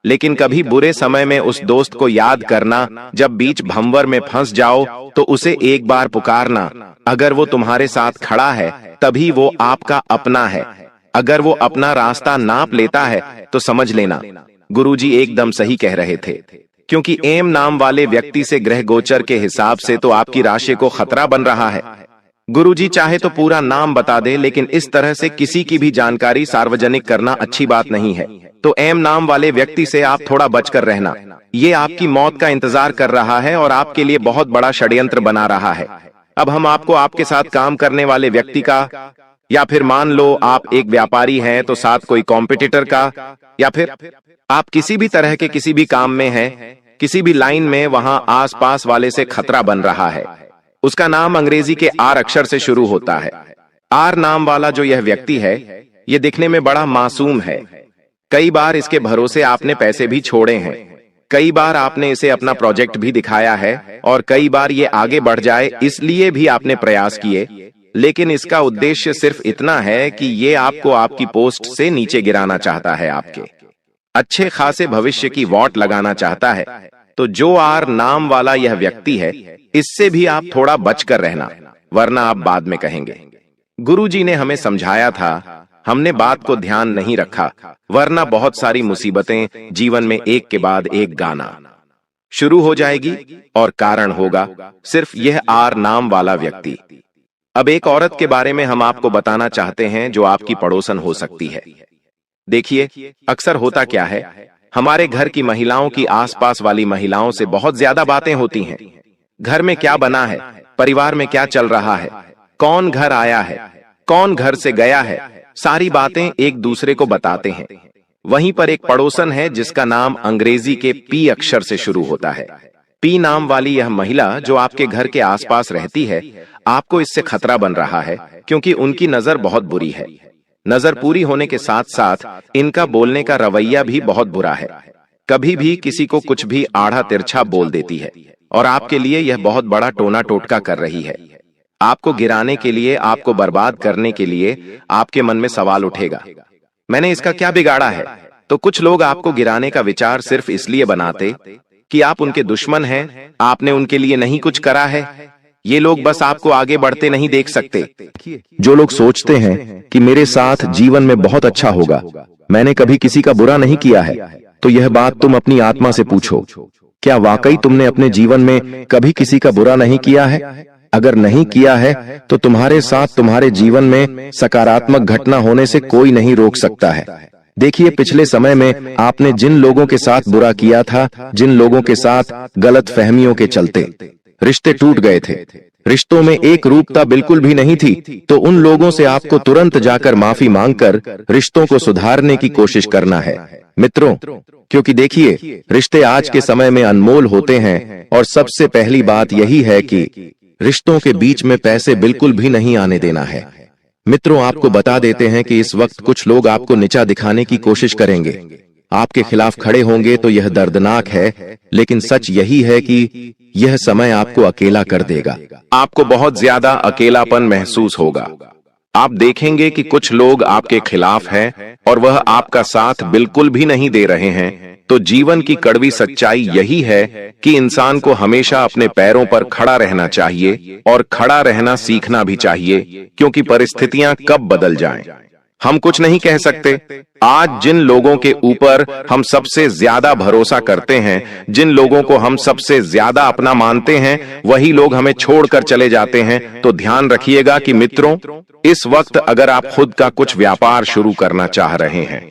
लेकिन कभी बुरे समय में उस दोस्त को याद करना। जब बीच भंवर में फंस जाओ तो उसे एक बार पुकारना। अगर वो तुम्हारे साथ खड़ा है तभी वो आपका अपना है। अगर वो अपना रास्ता नाप लेता है तो समझ लेना गुरुजी एकदम सही कह रहे थे, क्योंकि एम नाम वाले व्यक्ति से ग्रह गोचर के हिसाब से तो आपकी राशि को खतरा बन रहा है। गुरुजी चाहे तो पूरा नाम बता दे, लेकिन इस तरह से किसी की भी जानकारी सार्वजनिक करना अच्छी बात नहीं है। तो एम नाम वाले व्यक्ति से आप थोड़ा बचकर रहना। ये आपकी मौत का इंतजार कर रहा है और आपके लिए बहुत बड़ा षड्यंत्र बना रहा है। अब हम आपको आपके साथ काम करने वाले व्यक्ति का, या फिर मान लो आप एक व्यापारी हैं तो साथ कोई कॉम्पिटिटर का, या फिर आप किसी भी तरह के किसी भी काम में हैं, किसी भी लाइन में, वहां आसपास वाले से खतरा बन रहा है। उसका नाम अंग्रेजी के आर अक्षर से शुरू होता है। आर नाम वाला जो यह व्यक्ति है, यह दिखने में बड़ा मासूम है। कई बार इसके भरोसे आपने पैसे भी छोड़े हैं, कई बार आपने इसे अपना प्रोजेक्ट भी दिखाया है, और कई बार ये आगे बढ़ जाए इसलिए भी आपने प्रयास किए, लेकिन इसका उद्देश्य सिर्फ इतना है कि ये आपको आपकी पोस्ट से नीचे गिराना चाहता है, आपके अच्छे खासे भविष्य की वॉट लगाना चाहता है। तो जो आर नाम वाला यह व्यक्ति है, इससे भी आप थोड़ा बचकर रहना, वरना आप बाद में कहेंगे गुरुजी ने हमें समझाया था, हमने बात को ध्यान नहीं रखा, वरना बहुत सारी मुसीबतें जीवन में एक के बाद एक गाना शुरू हो जाएगी, और कारण होगा सिर्फ यह आर नाम वाला व्यक्ति। अब एक औरत के बारे में हम आपको बताना चाहते हैं जो आपकी पड़ोसन हो सकती है। देखिए, अक्सर होता क्या है, हमारे घर की महिलाओं की आसपास वाली महिलाओं से बहुत ज्यादा बातें होती हैं। घर में क्या बना है, परिवार में क्या चल रहा है, कौन घर आया है, कौन घर से गया है, सारी बातें एक दूसरे को बताते हैं। वहीं पर एक पड़ोसन है जिसका नाम अंग्रेजी के पी अक्षर से शुरू होता है। पी नाम वाली यह महिला जो आपके घर के आसपास रहती है, आपको इससे खतरा बन रहा है, क्योंकि उनकी नजर बहुत बुरी है। नजर पूरी होने के साथ साथ इनका बोलने का रवैया भी बहुत बुरा है। कभी भी किसी को कुछ भी आड़ा तिरछा बोल देती है, और आपके लिए यह बहुत बड़ा टोना टोटका कर रही है। आपको गिराने के लिए, आपको बर्बाद करने के लिए आपके मन में सवाल उठेगा, मैंने इसका क्या बिगाड़ा है? तो कुछ लोग आपको गिराने का विचार सिर्फ इसलिए बनाते कि आप उनके दुश्मन हैं, आपने उनके लिए नहीं कुछ करा है, ये लोग बस आपको आगे बढ़ते नहीं देख सकते। जो लोग सोचते हैं कि मेरे साथ जीवन में बहुत अच्छा होगा, मैंने कभी किसी का बुरा नहीं किया है, तो यह बात तुम अपनी आत्मा से पूछो। क्या वाकई तुमने अपने जीवन में कभी किसी का बुरा नहीं किया है? अगर नहीं किया है तो तुम्हारे साथ तुम्हारे जीवन में सकारात्मक घटना होने से कोई नहीं रोक सकता है। देखिए, पिछले समय में आपने जिन लोगों के साथ बुरा किया था, जिन लोगों के साथ गलत फहमियों के चलते रिश्ते टूट गए थे, रिश्तों में एक रूपता बिल्कुल भी नहीं थी, तो उन लोगों से आपको तुरंत जाकर माफी मांगकर रिश्तों को सुधारने की कोशिश करना है मित्रों। क्योंकि देखिए, रिश्ते आज के समय में अनमोल होते हैं और सबसे पहली बात यही है कि रिश्तों के बीच में पैसे बिल्कुल भी नहीं आने देना है। मित्रों, आपको बता देते हैं कि इस वक्त कुछ लोग आपको नीचा दिखाने की कोशिश करेंगे, आपके खिलाफ खड़े होंगे, तो यह दर्दनाक है, लेकिन सच यही है कि यह समय आपको अकेला कर देगा। आपको बहुत ज्यादा अकेलापन महसूस होगा। आप देखेंगे कि कुछ लोग आपके खिलाफ हैं और वह आपका साथ बिल्कुल भी नहीं दे रहे हैं। तो जीवन की कड़वी सच्चाई यही है कि इंसान को हमेशा अपने पैरों पर खड़ा रहना चाहिए और खड़ा रहना सीखना भी चाहिए, क्योंकि परिस्थितियां कब बदल जाएं, हम कुछ नहीं कह सकते। आज जिन लोगों के ऊपर हम सबसे ज्यादा भरोसा करते हैं, जिन लोगों को हम सबसे ज्यादा अपना मानते हैं, वही लोग हमें छोड़कर चले जाते हैं। तो ध्यान रखिएगा कि मित्रों, इस वक्त अगर आप खुद का कुछ व्यापार शुरू करना चाह रहे हैं,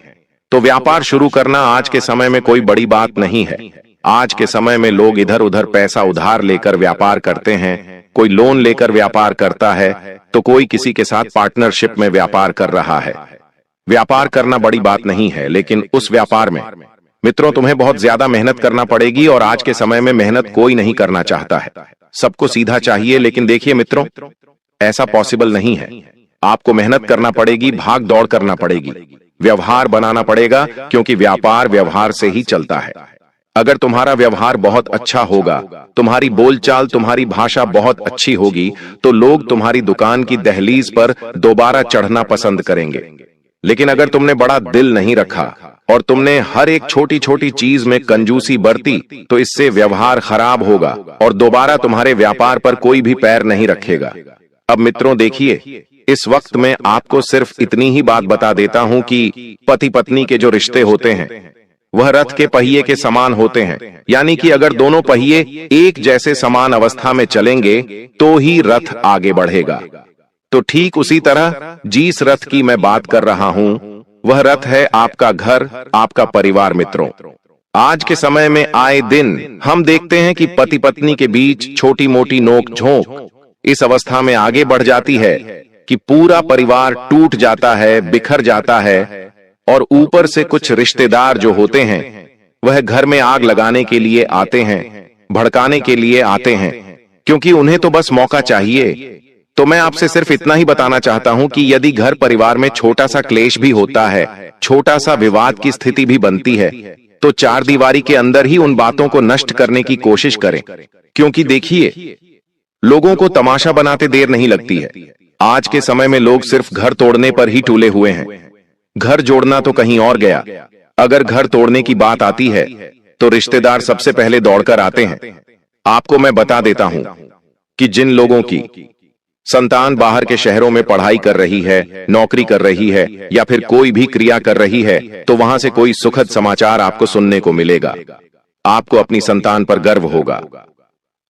तो व्यापार शुरू करना आज के समय में कोई बड़ी बात नहीं है। आज के समय में लोग इधर उधर पैसा उधार लेकर व्यापार करते हैं, कोई लोन लेकर व्यापार करता है, तो कोई किसी के साथ पार्टनरशिप में व्यापार कर रहा है। व्यापार करना बड़ी बात नहीं है, लेकिन उस व्यापार में मित्रों तुम्हें बहुत ज्यादा मेहनत करना पड़ेगी, और आज के समय में मेहनत कोई नहीं करना चाहता है, सबको सीधा चाहिए। लेकिन देखिए मित्रों, ऐसा पॉसिबल नहीं है। आपको मेहनत करना पड़ेगी, भाग दौड़ करना पड़ेगी, व्यवहार बनाना पड़ेगा, क्योंकि व्यापार व्यवहार से ही चलता है। अगर तुम्हारा व्यवहार बहुत अच्छा होगा, तुम्हारी बोलचाल, तुम्हारी भाषा बहुत अच्छी होगी, तो लोग तुम्हारी दुकान की दहलीज पर दोबारा चढ़ना पसंद करेंगे। लेकिन अगर तुमने बड़ा दिल नहीं रखा और तुमने हर एक छोटी छोटी चीज में कंजूसी बरती, तो इससे व्यवहार खराब होगा और दोबारा तुम्हारे व्यापार पर कोई भी पैर नहीं रखेगा। अब मित्रों देखिए, इस वक्त मैं आपको सिर्फ इतनी ही बात बता देता हूं कि पति पत्नी के जो रिश्ते होते हैं वह रथ के पहिए के समान होते हैं। यानी कि अगर दोनों पहिए एक जैसे समान अवस्था में चलेंगे तो ही रथ आगे बढ़ेगा। तो ठीक उसी तरह जिस रथ की मैं बात कर रहा हूं, वह रथ है आपका घर, आपका परिवार। मित्रों, आज के समय में आए दिन हम देखते हैं कि पति पत्नी के बीच छोटी मोटी नोक झोंक इस अवस्था में आगे बढ़ जाती है कि पूरा परिवार टूट जाता है, बिखर जाता है, और ऊपर से कुछ रिश्तेदार जो होते हैं वह घर में आग लगाने के लिए आते हैं, भड़काने के लिए आते हैं, क्योंकि उन्हें तो बस मौका चाहिए। तो मैं आपसे सिर्फ इतना ही बताना चाहता हूं कि यदि घर परिवार में छोटा सा क्लेश भी होता है, छोटा सा विवाद की स्थिति भी बनती है, तो चार दीवारी के अंदर ही उन बातों को नष्ट करने की कोशिश करें। क्योंकि देखिए, लोगों को तमाशा बनाते देर नहीं लगती है। आज के समय में लोग सिर्फ घर तोड़ने पर ही टूले हुए हैं, घर जोड़ना तो कहीं और गया। अगर घर तोड़ने की बात आती है तो रिश्तेदार सबसे पहले दौड़कर आते हैं। आपको मैं बता देता हूं कि जिन लोगों की संतान बाहर के शहरों में पढ़ाई कर रही है, नौकरी कर रही है, या फिर कोई भी क्रिया कर रही है, तो वहां से कोई सुखद समाचार आपको सुनने को मिलेगा। आपको अपनी संतान पर गर्व होगा।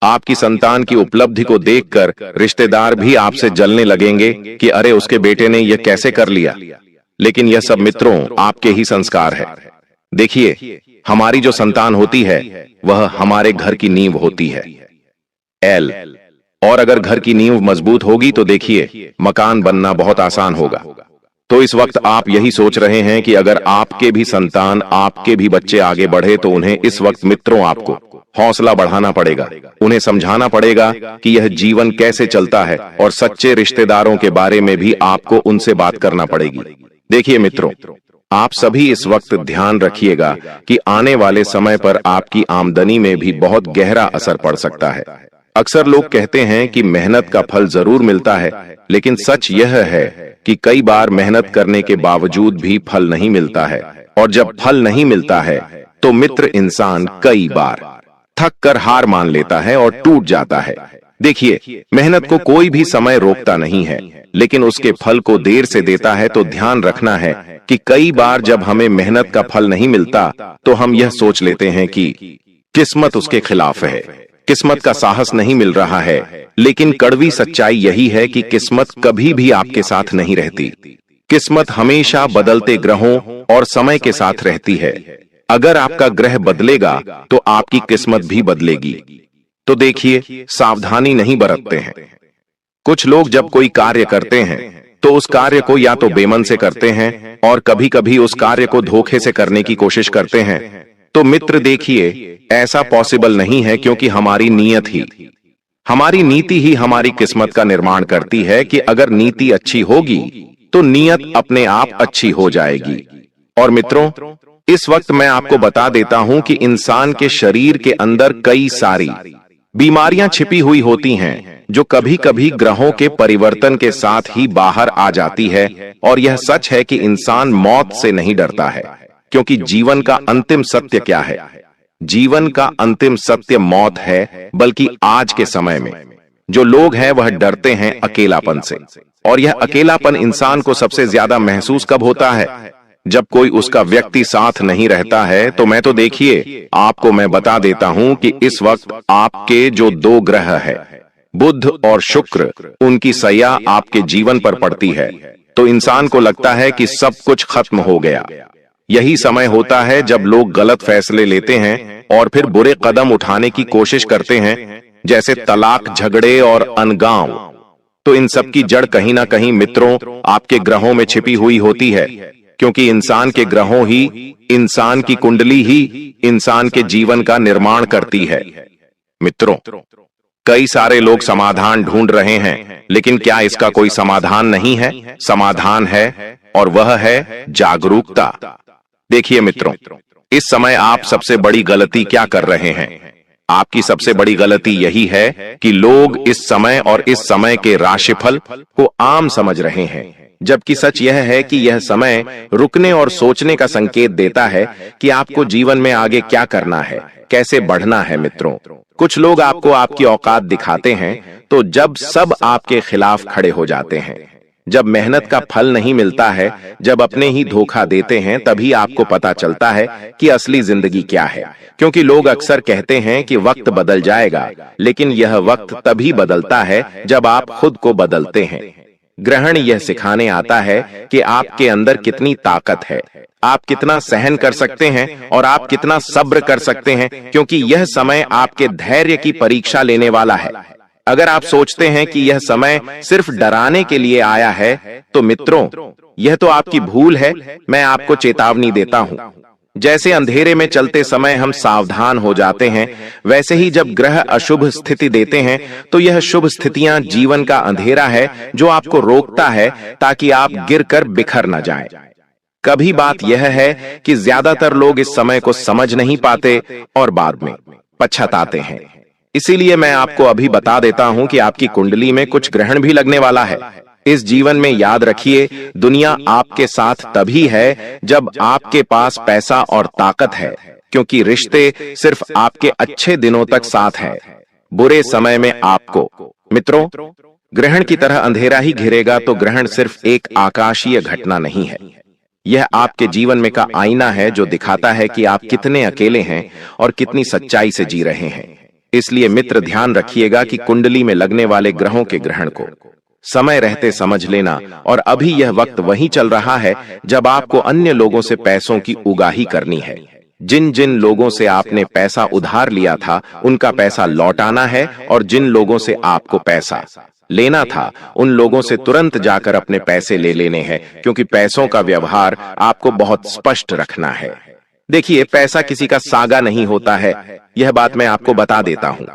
आपकी संतान की उपलब्धि को देखकर रिश्तेदार भी आपसे जलने लगेंगे कि अरे उसके बेटे ने यह कैसे कर लिया। लेकिन यह सब मित्रों आपके ही संस्कार है। देखिए, हमारी जो संतान होती है वह हमारे घर की नींव होती है। एल और अगर घर की नींव मजबूत होगी तो देखिए, मकान बनना बहुत आसान होगा। तो इस वक्त आप यही सोच रहे हैं कि अगर आपके भी संतान, आपके भी बच्चे आगे बढ़े, तो उन्हें इस वक्त मित्रों आपको हौसला बढ़ाना पड़ेगा, उन्हें समझाना पड़ेगा कि यह जीवन कैसे चलता है, और सच्चे रिश्तेदारों के बारे में भी आपको उनसे बात करना पड़ेगी। देखिए मित्रों, आप सभी इस वक्त ध्यान रखिएगा कि आने वाले समय पर आपकी आमदनी में भी बहुत गहरा असर पड़ सकता है। अक्सर लोग कहते हैं कि मेहनत का फल जरूर मिलता है, लेकिन सच यह है कि कई बार मेहनत करने के बावजूद भी फल नहीं मिलता है, और जब फल नहीं मिलता है तो मित्र इंसान कई बार थक कर हार मान लेता है और टूट जाता है। देखिए, मेहनत को कोई भी समय रोकता नहीं है, लेकिन उसके फल को देर से देता है। तो ध्यान रखना है कि कई बार जब हमें मेहनत का फल नहीं मिलता तो हम यह सोच लेते हैं कि किस्मत उसके खिलाफ है, किस्मत का साहस नहीं मिल रहा है। लेकिन कड़वी सच्चाई यही है कि किस्मत कभी भी आपके साथ नहीं रहती। किस्मत हमेशा बदलते ग्रहों और समय के साथ रहती है। अगर आपका ग्रह बदलेगा तो आपकी किस्मत भी बदलेगी। तो देखिए, सावधानी नहीं बरतते हैं। कुछ लोग जब कोई कार्य करते हैं तो उस कार्य को या तो बेमन से करते हैं और कभी कभी उस कार्य को धोखे से करने की कोशिश करते हैं। तो मित्र देखिए, ऐसा पॉसिबल नहीं है, क्योंकि हमारी नीति ही हमारी किस्मत का निर्माण करती है कि अगर नीति अच्छी होगी तो नियत अपने आप अच्छी हो जाएगी। और मित्रों, इस वक्त मैं आपको बता देता हूं कि इंसान के शरीर के अंदर कई सारी बीमारियां छिपी हुई होती हैं, जो कभी कभी ग्रहों के परिवर्तन के साथ ही बाहर आ जाती है। और यह सच है कि इंसान मौत से नहीं डरता है, क्योंकि जीवन का अंतिम सत्य क्या है? जीवन का अंतिम सत्य मौत है। बल्कि आज के समय में जो लोग हैं वह डरते हैं अकेलापन से। और यह अकेलापन इंसान को सबसे ज्यादा महसूस कब होता है? जब कोई उसका व्यक्ति साथ नहीं रहता है। तो देखिए, आपको मैं बता देता हूं कि इस वक्त आपके जो दो ग्रह है, बुध और शुक्र, उनकी सैया आपके जीवन पर पड़ती है। तो इंसान को लगता है कि सब कुछ खत्म हो गया। यही समय होता है जब लोग गलत फैसले लेते हैं और फिर बुरे कदम उठाने की कोशिश करते हैं, जैसे तलाक, झगड़े और अनगांव। तो इन सब की जड़ कहीं ना कहीं मित्रों आपके ग्रहों में छिपी हुई होती है, क्योंकि इंसान के ग्रहों ही, इंसान की कुंडली ही इंसान के जीवन का निर्माण करती है। मित्रों, कई सारे लोग समाधान ढूंढ रहे हैं, लेकिन क्या इसका कोई समाधान नहीं है? समाधान है, और वह है जागरूकता। देखिए मित्रों, इस समय आप सबसे बड़ी गलती क्या कर रहे हैं? आपकी सबसे बड़ी गलती यही है कि लोग इस समय और इस समय के राशिफल को आम समझ रहे हैं, जबकि सच यह है कि यह समय रुकने और सोचने का संकेत देता है कि आपको जीवन में आगे क्या करना है, कैसे बढ़ना है। मित्रों, कुछ लोग आपको आपकी औकात दिखाते हैं, तो जब सब आपके खिलाफ खड़े हो जाते हैं, जब मेहनत का फल नहीं मिलता है, जब अपने ही धोखा देते हैं, तभी आपको पता चलता है कि असली जिंदगी क्या है। क्योंकि लोग अक्सर कहते हैं कि वक्त बदल जाएगा, लेकिन यह वक्त तभी बदलता है जब आप खुद को बदलते हैं। ग्रहण यह सिखाने आता है कि आपके अंदर कितनी ताकत है, आप कितना सहन कर सकते हैं और आप कितना सब्र कर सकते हैं, क्योंकि यह समय आपके धैर्य की परीक्षा लेने वाला है। अगर आप सोचते हैं कि यह समय सिर्फ डराने के लिए आया है, तो मित्रों यह तो आपकी भूल है। मैं आपको चेतावनी देता हूं, जैसे अंधेरे में चलते समय हम सावधान हो जाते हैं, वैसे ही जब ग्रह अशुभ स्थिति देते हैं तो यह शुभ स्थितियां जीवन का अंधेरा है जो आपको रोकता है, ताकि आप गिरकर बिखर न जाएं। कभी बात यह है कि ज्यादातर लोग इस समय को समझ नहीं पाते और बाद में पछताते हैं। इसीलिए मैं आपको अभी बता देता हूं कि आपकी कुंडली में कुछ ग्रहण भी लगने वाला है। इस जीवन में याद रखिए, दुनिया आपके साथ तभी है जब आपके पास पैसा और ताकत है, क्योंकि रिश्ते सिर्फ आपके अच्छे दिनों तक साथ हैं, बुरे समय में आपको। मित्रों, ग्रहण की तरह अंधेरा ही घिरेगा, तो ग्रहण सिर्फ एक आकाशीय घटना नहीं है, यह आपके जीवन में का आईना है जो दिखाता है कि आप कितने अकेले हैं और कितनी सच्चाई से जी रहे हैं। इसलिए मित्र, ध्यान रखिएगा कि कुंडली में लगने वाले ग्रहों के ग्रहण को समय रहते समझ लेना। और अभी यह वक्त वही चल रहा है जब आपको अन्य लोगों से पैसों की उगाही करनी है। जिन जिन लोगों से आपने पैसा उधार लिया था, उनका पैसा लौटाना है, और जिन लोगों से आपको पैसा लेना था, उन लोगों से तुरंत जाकर अपने पैसे ले लेने हैं, क्योंकि पैसों का व्यवहार आपको बहुत स्पष्ट रखना है। देखिए, पैसा किसी का सागा नहीं होता है, यह बात मैं आपको बता देता हूं।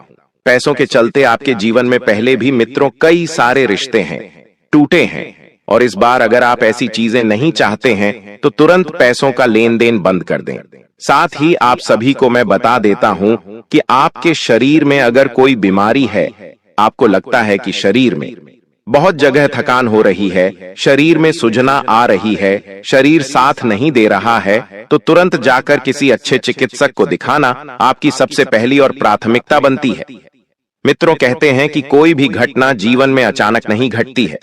पैसों के चलते आपके जीवन में पहले भी मित्रों कई सारे रिश्ते हैं, टूटे हैं, और इस बार अगर आप ऐसी चीजें नहीं चाहते हैं तो तुरंत पैसों का लेन देन बंद कर दें। साथ ही आप सभी को मैं बता देता हूं कि आपके शरीर में अगर कोई बीमारी है, आपको लगता है कि शरीर में बहुत जगह थकान हो रही है, शरीर में सूजन आ रही है, शरीर साथ नहीं दे रहा है, तो तुरंत जाकर किसी अच्छे चिकित्सक को दिखाना आपकी सबसे पहली और प्राथमिकता बनती है। मित्रों, कहते हैं कि कोई भी घटना जीवन में अचानक नहीं घटती है।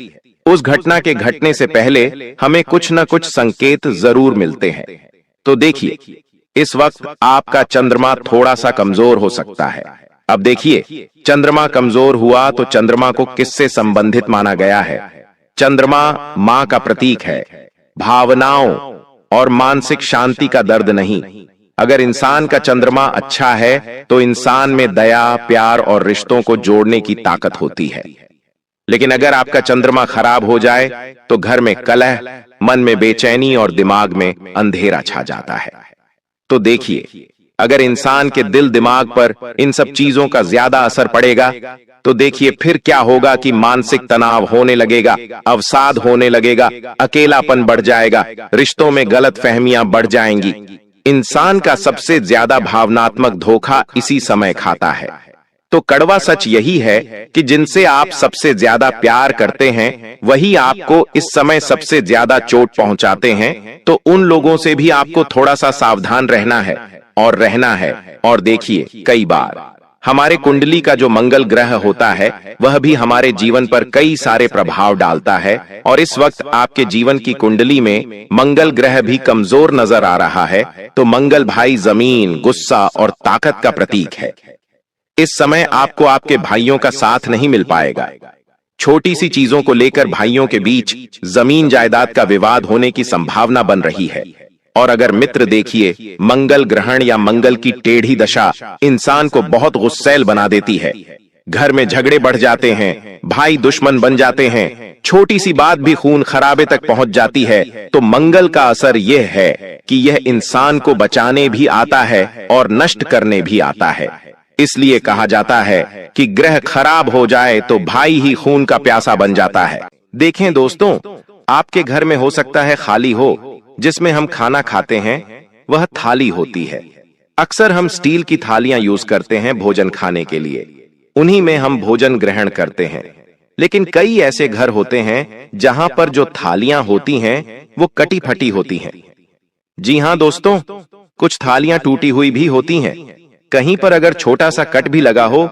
उस घटना के घटने से पहले हमें कुछ न कुछ संकेत जरूर मिलते हैं। तो देखिए, इस वक्त आपका चंद्रमा थोड़ा सा कमजोर हो सकता है। अब देखिए, चंद्रमा कमजोर हुआ तो चंद्रमा को किससे संबंधित माना गया है? चंद्रमा मां का प्रतीक है, भावनाओं और मानसिक शांति का दर्द नहीं। अगर इंसान का चंद्रमा अच्छा है तो इंसान में दया, प्यार और रिश्तों को जोड़ने की ताकत होती है। लेकिन अगर आपका चंद्रमा खराब हो जाए तो घर में कलह, मन में बेचैनी और दिमाग में अंधेरा छा जाता है। तो देखिए, अगर इंसान के दिल दिमाग पर इन सब चीजों का ज्यादा असर पड़ेगा तो देखिए फिर क्या होगा कि मानसिक तनाव होने लगेगा, अवसाद होने लगेगा, अकेलापन बढ़ जाएगा, रिश्तों में गलतफहमियां बढ़ जाएंगी। इंसान का सबसे ज्यादा भावनात्मक धोखा इसी समय खाता है। तो कड़वा सच यही है कि जिनसे आप सबसे ज्यादा प्यार करते हैं वही आपको इस समय सबसे ज्यादा चोट पहुंचाते हैं। तो उन लोगों से भी आपको थोड़ा सा सावधान रहना है और रहना है। और देखिए, कई बार हमारे कुंडली का जो मंगल ग्रह होता है वह भी हमारे जीवन पर कई सारे प्रभाव डालता है। और इस वक्त आपके जीवन की कुंडली में मंगल ग्रह भी कमजोर नजर आ रहा है। तो मंगल भाई जमीन, गुस्सा और ताकत का प्रतीक है। इस समय आपको आपके भाइयों का साथ नहीं मिल पाएगा। छोटी सी चीजों को लेकर भाइयों के बीच जमीन जायदाद का विवाद होने की संभावना बन रही है। और अगर मित्र देखिए, मंगल ग्रहण या मंगल की टेढ़ी दशा इंसान को बहुत गुस्सैल बना देती है। घर में झगड़े बढ़ जाते हैं, भाई दुश्मन बन जाते हैं, छोटी सी बात भी खून खराबे तक पहुंच जाती है। तो मंगल का असर यह है कि यह इंसान को बचाने भी आता है और नष्ट करने भी आता है। इसलिए कहा जाता है कि ग्रह खराब हो जाए तो भाई ही खून का प्यासा बन जाता है। देखें दोस्तों, आपके घर में हो सकता है खाली हो जिसमें हम खाना खाते हैं वह थाली होती है। अक्सर हम स्टील की थालियां यूज करते हैं भोजन खाने के लिए, उन्हीं में हम भोजन ग्रहण करते हैं। लेकिन कई ऐसे घर होते हैं जहां पर जो थालियां होती हैं वो कटी फटी होती हैं। जी हां दोस्तों, कुछ थालियां टूटी हुई भी होती हैं। कहीं पर अगर छोटा सा कट भी लगा हो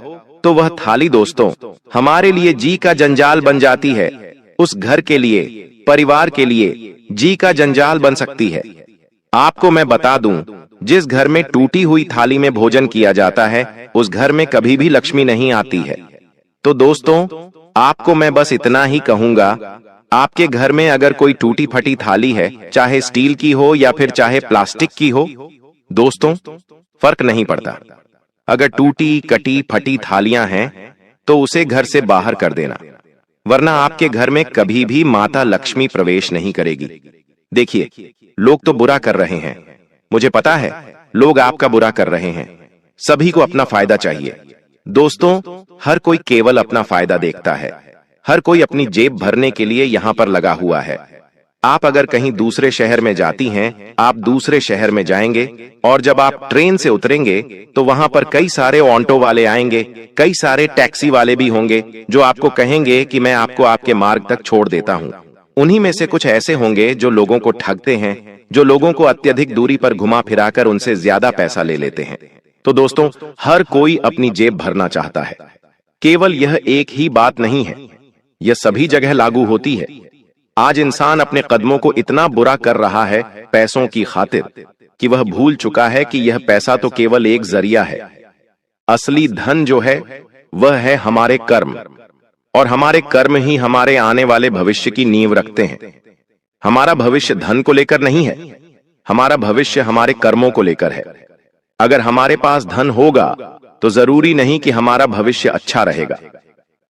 तो वह थाली दोस्तों हमारे लिए जी का जंजाल बन जाती है। उस घर के लिए, परिवार के लिए जी का जंजाल बन सकती है। आपको मैं बता दूं, जिस घर में टूटी हुई थाली में भोजन किया जाता है उस घर में कभी भी लक्ष्मी नहीं आती है। तो दोस्तों, आपको मैं बस इतना ही कहूंगा, आपके घर में अगर कोई टूटी फटी थाली है, चाहे स्टील की हो या फिर चाहे प्लास्टिक की हो, दोस्तों फर्क नहीं पड़ता। अगर टूटी कटी फटी थालियां हैं तो उसे घर से बाहर कर देना, वरना आपके घर में कभी भी माता लक्ष्मी प्रवेश नहीं करेगी। देखिए, लोग तो बुरा कर रहे हैं, मुझे पता है लोग आपका बुरा कर रहे हैं। सभी को अपना फायदा चाहिए दोस्तों, हर कोई केवल अपना फायदा देखता है। हर कोई अपनी जेब भरने के लिए यहां पर लगा हुआ है। आप अगर कहीं दूसरे शहर में जाती हैं, आप दूसरे शहर में जाएंगे और जब आप ट्रेन से उतरेंगे तो वहां पर कई सारे ऑटो वाले आएंगे, कई सारे टैक्सी वाले भी होंगे जो आपको कहेंगे कि मैं आपको आपके मार्ग तक छोड़ देता हूं। उन्हीं में से कुछ ऐसे होंगे जो लोगों को ठगते हैं, जो लोगों को अत्यधिक दूरी पर घुमा फिराकर उनसे ज्यादा पैसा ले लेते हैं। तो दोस्तों, हर कोई अपनी जेब भरना चाहता है। केवल यह एक ही बात नहीं है, यह सभी जगह लागू होती है। आज इंसान अपने कदमों को इतना बुरा कर रहा है पैसों की खातिर कि वह भूल चुका है कि यह पैसा तो केवल एक जरिया है। असली धन जो है वह है हमारे कर्म, और हमारे कर्म ही हमारे आने वाले भविष्य की नींव रखते हैं। हमारा भविष्य धन को लेकर नहीं है, हमारा भविष्य हमारे कर्मों को लेकर है। अगर हमारे पास धन होगा तो जरूरी नहीं कि हमारा भविष्य अच्छा रहेगा।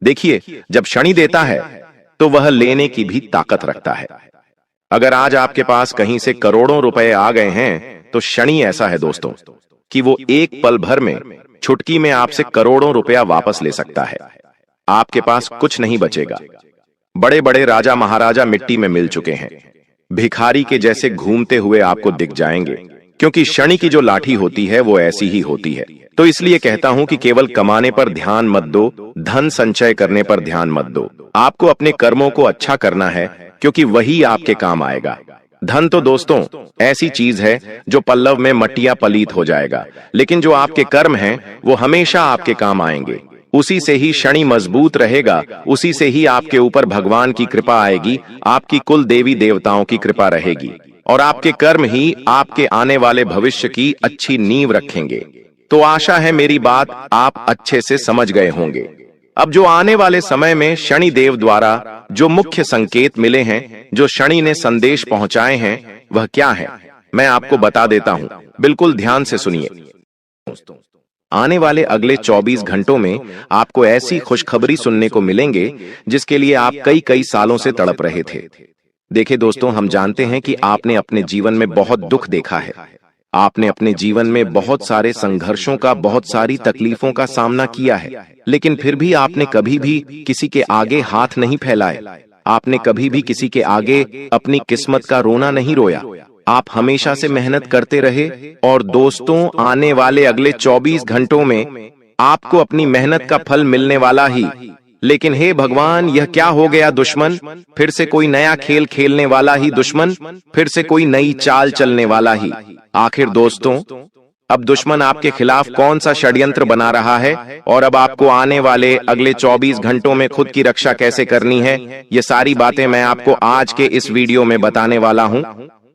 देखिए, जब शनि देता है तो वह लेने की भी ताकत रखता है। अगर आज आपके पास कहीं से करोड़ों रुपए आ गए हैं तो शनि ऐसा है दोस्तों कि वो एक पल भर में, चुटकी में आपसे करोड़ों रुपया वापस ले सकता है। आपके पास कुछ नहीं बचेगा। बड़े बड़े राजा महाराजा मिट्टी में मिल चुके हैं, भिखारी के जैसे घूमते हुए आपको दिख जाएंगे, क्योंकि शनि की जो लाठी होती है वो ऐसी ही होती है। तो इसलिए कहता हूं कि केवल कमाने पर ध्यान मत दो, धन संचय करने पर ध्यान मत दो। आपको अपने कर्मों को अच्छा करना है, क्योंकि वही आपके काम आएगा। धन तो दोस्तों ऐसी चीज है जो पल्लव में मटिया पलीत हो जाएगा, लेकिन जो आपके कर्म हैं वो हमेशा आपके काम आएंगे। उसी से ही शनि मजबूत रहेगा, उसी से ही आपके ऊपर भगवान की कृपा आएगी, आपकी कुल देवी देवताओं की कृपा रहेगी और आपके कर्म ही आपके आने वाले भविष्य की अच्छी नींव रखेंगे। तो आशा है मेरी बात आप अच्छे से समझ गए होंगे। अब जो आने वाले समय में शनि देव द्वारा जो मुख्य संकेत मिले हैं, जो शनि ने संदेश पहुंचाए हैं, वह क्या है मैं आपको बता देता हूं, बिल्कुल ध्यान से सुनिए। आने वाले अगले 24 घंटों में आपको ऐसी खुशखबरी सुनने को मिलेंगे जिसके लिए आप कई कई सालों से तड़प रहे थे। देखिए दोस्तों, हम जानते हैं कि आपने अपने जीवन में बहुत दुख देखा है, आपने अपने जीवन में बहुत सारे संघर्षों का, बहुत सारी तकलीफों का सामना किया है, लेकिन फिर भी आपने कभी भी किसी के आगे हाथ नहीं फैलाए, आपने कभी भी किसी के आगे अपनी किस्मत का रोना नहीं रोया। आप हमेशा से मेहनत करते रहे और दोस्तों, आने वाले अगले 24 घंटों में आपको अपनी मेहनत का फल मिलने वाला ही। लेकिन हे भगवान, यह क्या हो गया दुश्मन? फिर से कोई नया खेल खेलने वाला ही दुश्मन, फिर से कोई नई चाल चलने वाला ही। आखिर दोस्तों, अब दुश्मन आपके खिलाफ कौन सा षड्यंत्र बना रहा है और अब आपको आने वाले अगले 24 घंटों में खुद की रक्षा कैसे करनी है, ये सारी बातें मैं आपको आज के इस वीडियो में बताने वाला हूं।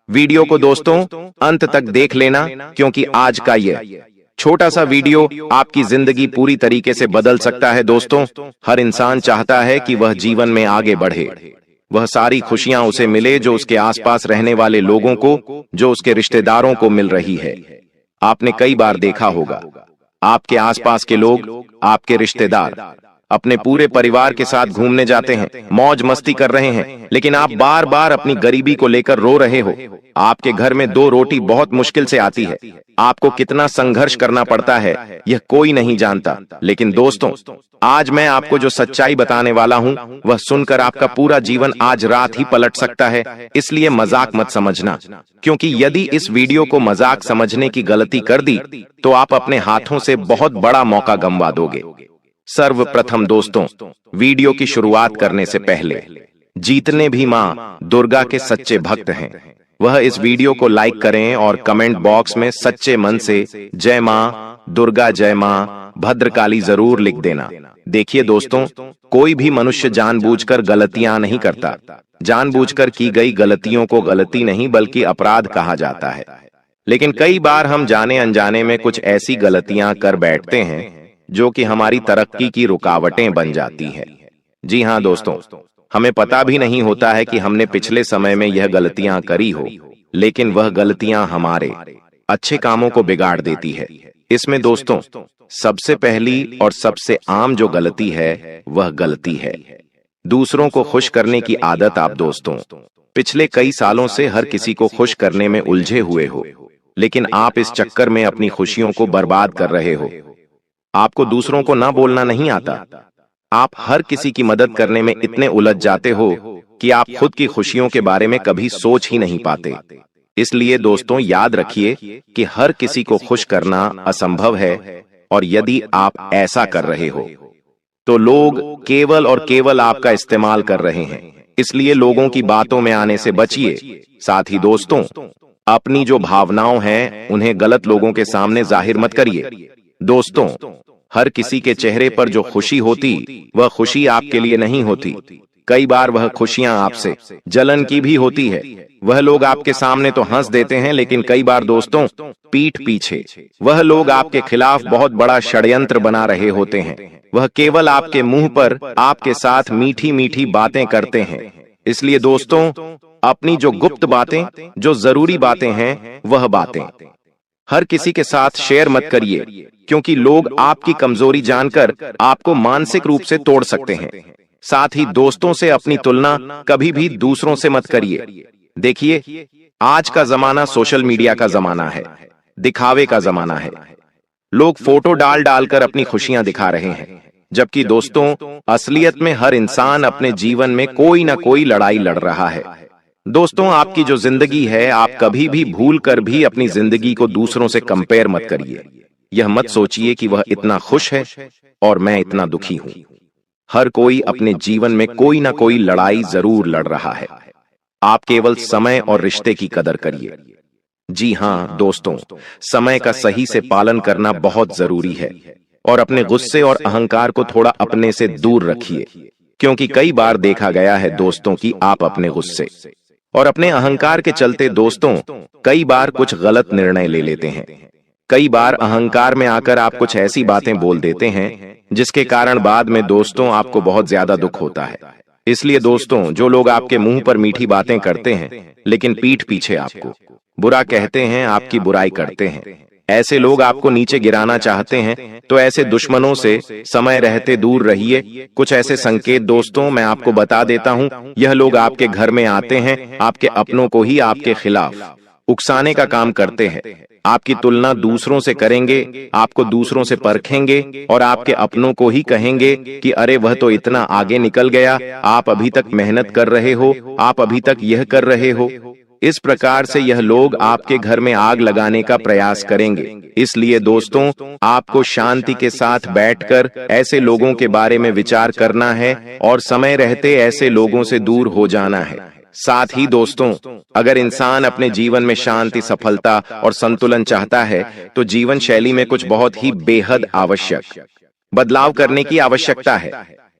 वीडियो को दोस्तों अंत तक देख लेना, क्योंकि आज का यह छोटा सा वीडियो आपकी जिंदगी पूरी तरीके से बदल सकता है। दोस्तों, हर इंसान चाहता है कि वह जीवन में आगे बढ़े, वह सारी खुशियां उसे मिले जो उसके आसपास रहने वाले लोगों को, जो उसके रिश्तेदारों को मिल रही है। आपने कई बार देखा होगा, आपके आसपास के लोग, आपके रिश्तेदार अपने पूरे परिवार के साथ घूमने जाते हैं, मौज मस्ती कर रहे हैं, लेकिन आप बार बार अपनी गरीबी को लेकर रो रहे हो। आपके घर में 2 रोटी बहुत मुश्किल से आती है, आपको कितना संघर्ष करना पड़ता है यह कोई नहीं जानता। लेकिन दोस्तों, आज मैं आपको जो सच्चाई बताने वाला हूं, वह सुनकर आपका पूरा जीवन आज रात ही पलट सकता है। इसलिए मजाक मत समझना, क्योंकि यदि इस वीडियो को मजाक समझने की गलती कर दी तो आप अपने हाथों से बहुत बड़ा मौका गंवा दोगे। सर्वप्रथम दोस्तों, वीडियो की शुरुआत करने से पहले जितने भी मां दुर्गा के सच्चे भक्त हैं, वह इस वीडियो को लाइक करें और कमेंट बॉक्स में सच्चे मन से जय मां दुर्गा, जय मां भद्रकाली जरूर लिख देना। देखिए दोस्तों, कोई भी मनुष्य जानबूझकर गलतियां नहीं करता। जानबूझकर की गई गलतियों को गलती नहीं बल्कि अपराध कहा जाता है। लेकिन कई बार हम जाने अनजाने में कुछ ऐसी गलतियां कर बैठते हैं जो कि हमारी तरक्की की रुकावटें बन जाती हैं। जी हाँ दोस्तों, हमें पता भी नहीं होता है कि हमने पिछले समय में यह गलतियां करी हो, लेकिन वह गलतियां हमारे अच्छे कामों को बिगाड़ देती है। इसमें दोस्तों सबसे पहली और सबसे आम जो गलती है, वह गलती है दूसरों को खुश करने की आदत। आप दोस्तों पिछले कई सालों से हर किसी को खुश करने में उलझे हुए हो, लेकिन आप इस चक्कर में अपनी खुशियों को बर्बाद कर रहे हो। आपको दूसरों को ना बोलना नहीं आता, आप हर किसी की मदद करने में इतने उलझ जाते हो कि आप खुद की खुशियों के बारे में कभी सोच ही नहीं पाते। इसलिए दोस्तों याद रखिए कि हर किसी को खुश करना असंभव है, और यदि आप ऐसा कर रहे हो तो लोग केवल और केवल आपका इस्तेमाल कर रहे हैं। इसलिए लोगों की बातों में आने से बचिए। साथ ही दोस्तों, अपनी जो भावनाओं हैं उन्हें गलत लोगों के सामने जाहिर मत करिए। दोस्तों, हर किसी के चेहरे पर जो खुशी होती, वह खुशी आपके लिए नहीं होती। कई बार वह खुशियां आपसे जलन की भी होती है। वह लोग आपके सामने तो हंस देते हैं, लेकिन कई बार दोस्तों पीठ पीछे वह लोग आपके खिलाफ बहुत बड़ा षड्यंत्र बना रहे होते हैं। वह केवल आपके मुंह पर आपके साथ मीठी मीठी बातें करते हैं। इसलिए दोस्तों, अपनी जो गुप्त बातें, जो जरूरी बातें हैं, वह बातें हर किसी के साथ शेयर मत करिए, क्योंकि लोग आपकी कमजोरी जानकर आपको मानसिक रूप से तोड़ सकते हैं। साथ ही दोस्तों से अपनी तुलना कभी भी दूसरों से मत करिए। देखिए, आज का जमाना सोशल मीडिया का जमाना है, दिखावे का जमाना है। लोग फोटो डाल डालकर अपनी खुशियां दिखा रहे हैं, जबकि दोस्तों असलियत में हर इंसान अपने जीवन में कोई ना कोई लड़ाई लड़ रहा है। दोस्तों, आपकी जो जिंदगी है, आप कभी भी भूल कर भी अपनी जिंदगी को दूसरों से कंपेयर मत करिए। यह मत सोचिए कि वह इतना खुश है और मैं इतना दुखी हूं। हर कोई अपने जीवन में कोई ना कोई लड़ाई जरूर लड़ रहा है। आप केवल समय और रिश्ते की कदर करिए। जी हां दोस्तों, समय का सही से पालन करना बहुत जरूरी है। और अपने गुस्से और अहंकार को थोड़ा अपने से दूर रखिए, क्योंकि कई बार देखा गया है दोस्तों कि आप अपने गुस्से और अपने अहंकार के चलते दोस्तों कई बार कुछ गलत निर्णय ले लेते हैं। कई बार अहंकार में आकर आप कुछ ऐसी बातें बोल देते हैं जिसके कारण बाद में दोस्तों आपको बहुत ज्यादा दुख होता है। इसलिए दोस्तों, जो लोग आपके मुंह पर मीठी बातें करते हैं लेकिन पीठ पीछे आपको बुरा कहते हैं, आपकी बुराई करते हैं, ऐसे लोग आपको नीचे गिराना चाहते हैं, तो ऐसे दुश्मनों से समय रहते दूर रहिए। कुछ ऐसे संकेत दोस्तों मैं आपको बता देता हूं। यह लोग आपके घर में आते हैं, आपके अपनों को ही आपके खिलाफ उकसाने का काम करते हैं, आपकी तुलना दूसरों से करेंगे, आपको दूसरों से परखेंगे और आपके अपनों को ही कहेंगे कि अरे वह तो इतना आगे निकल गया, आप अभी तक मेहनत कर रहे हो, आप अभी तक यह कर रहे हो। इस प्रकार से यह लोग आपके घर में आग लगाने का प्रयास करेंगे। इसलिए दोस्तों, आपको शांति के साथ बैठकर ऐसे लोगों के बारे में विचार करना है और समय रहते ऐसे लोगों से दूर हो जाना है। साथ ही दोस्तों, अगर इंसान अपने जीवन में शांति, सफलता और संतुलन चाहता है तो जीवन शैली में कुछ बहुत ही बेहद आवश्यक बदलाव करने की आवश्यकता है।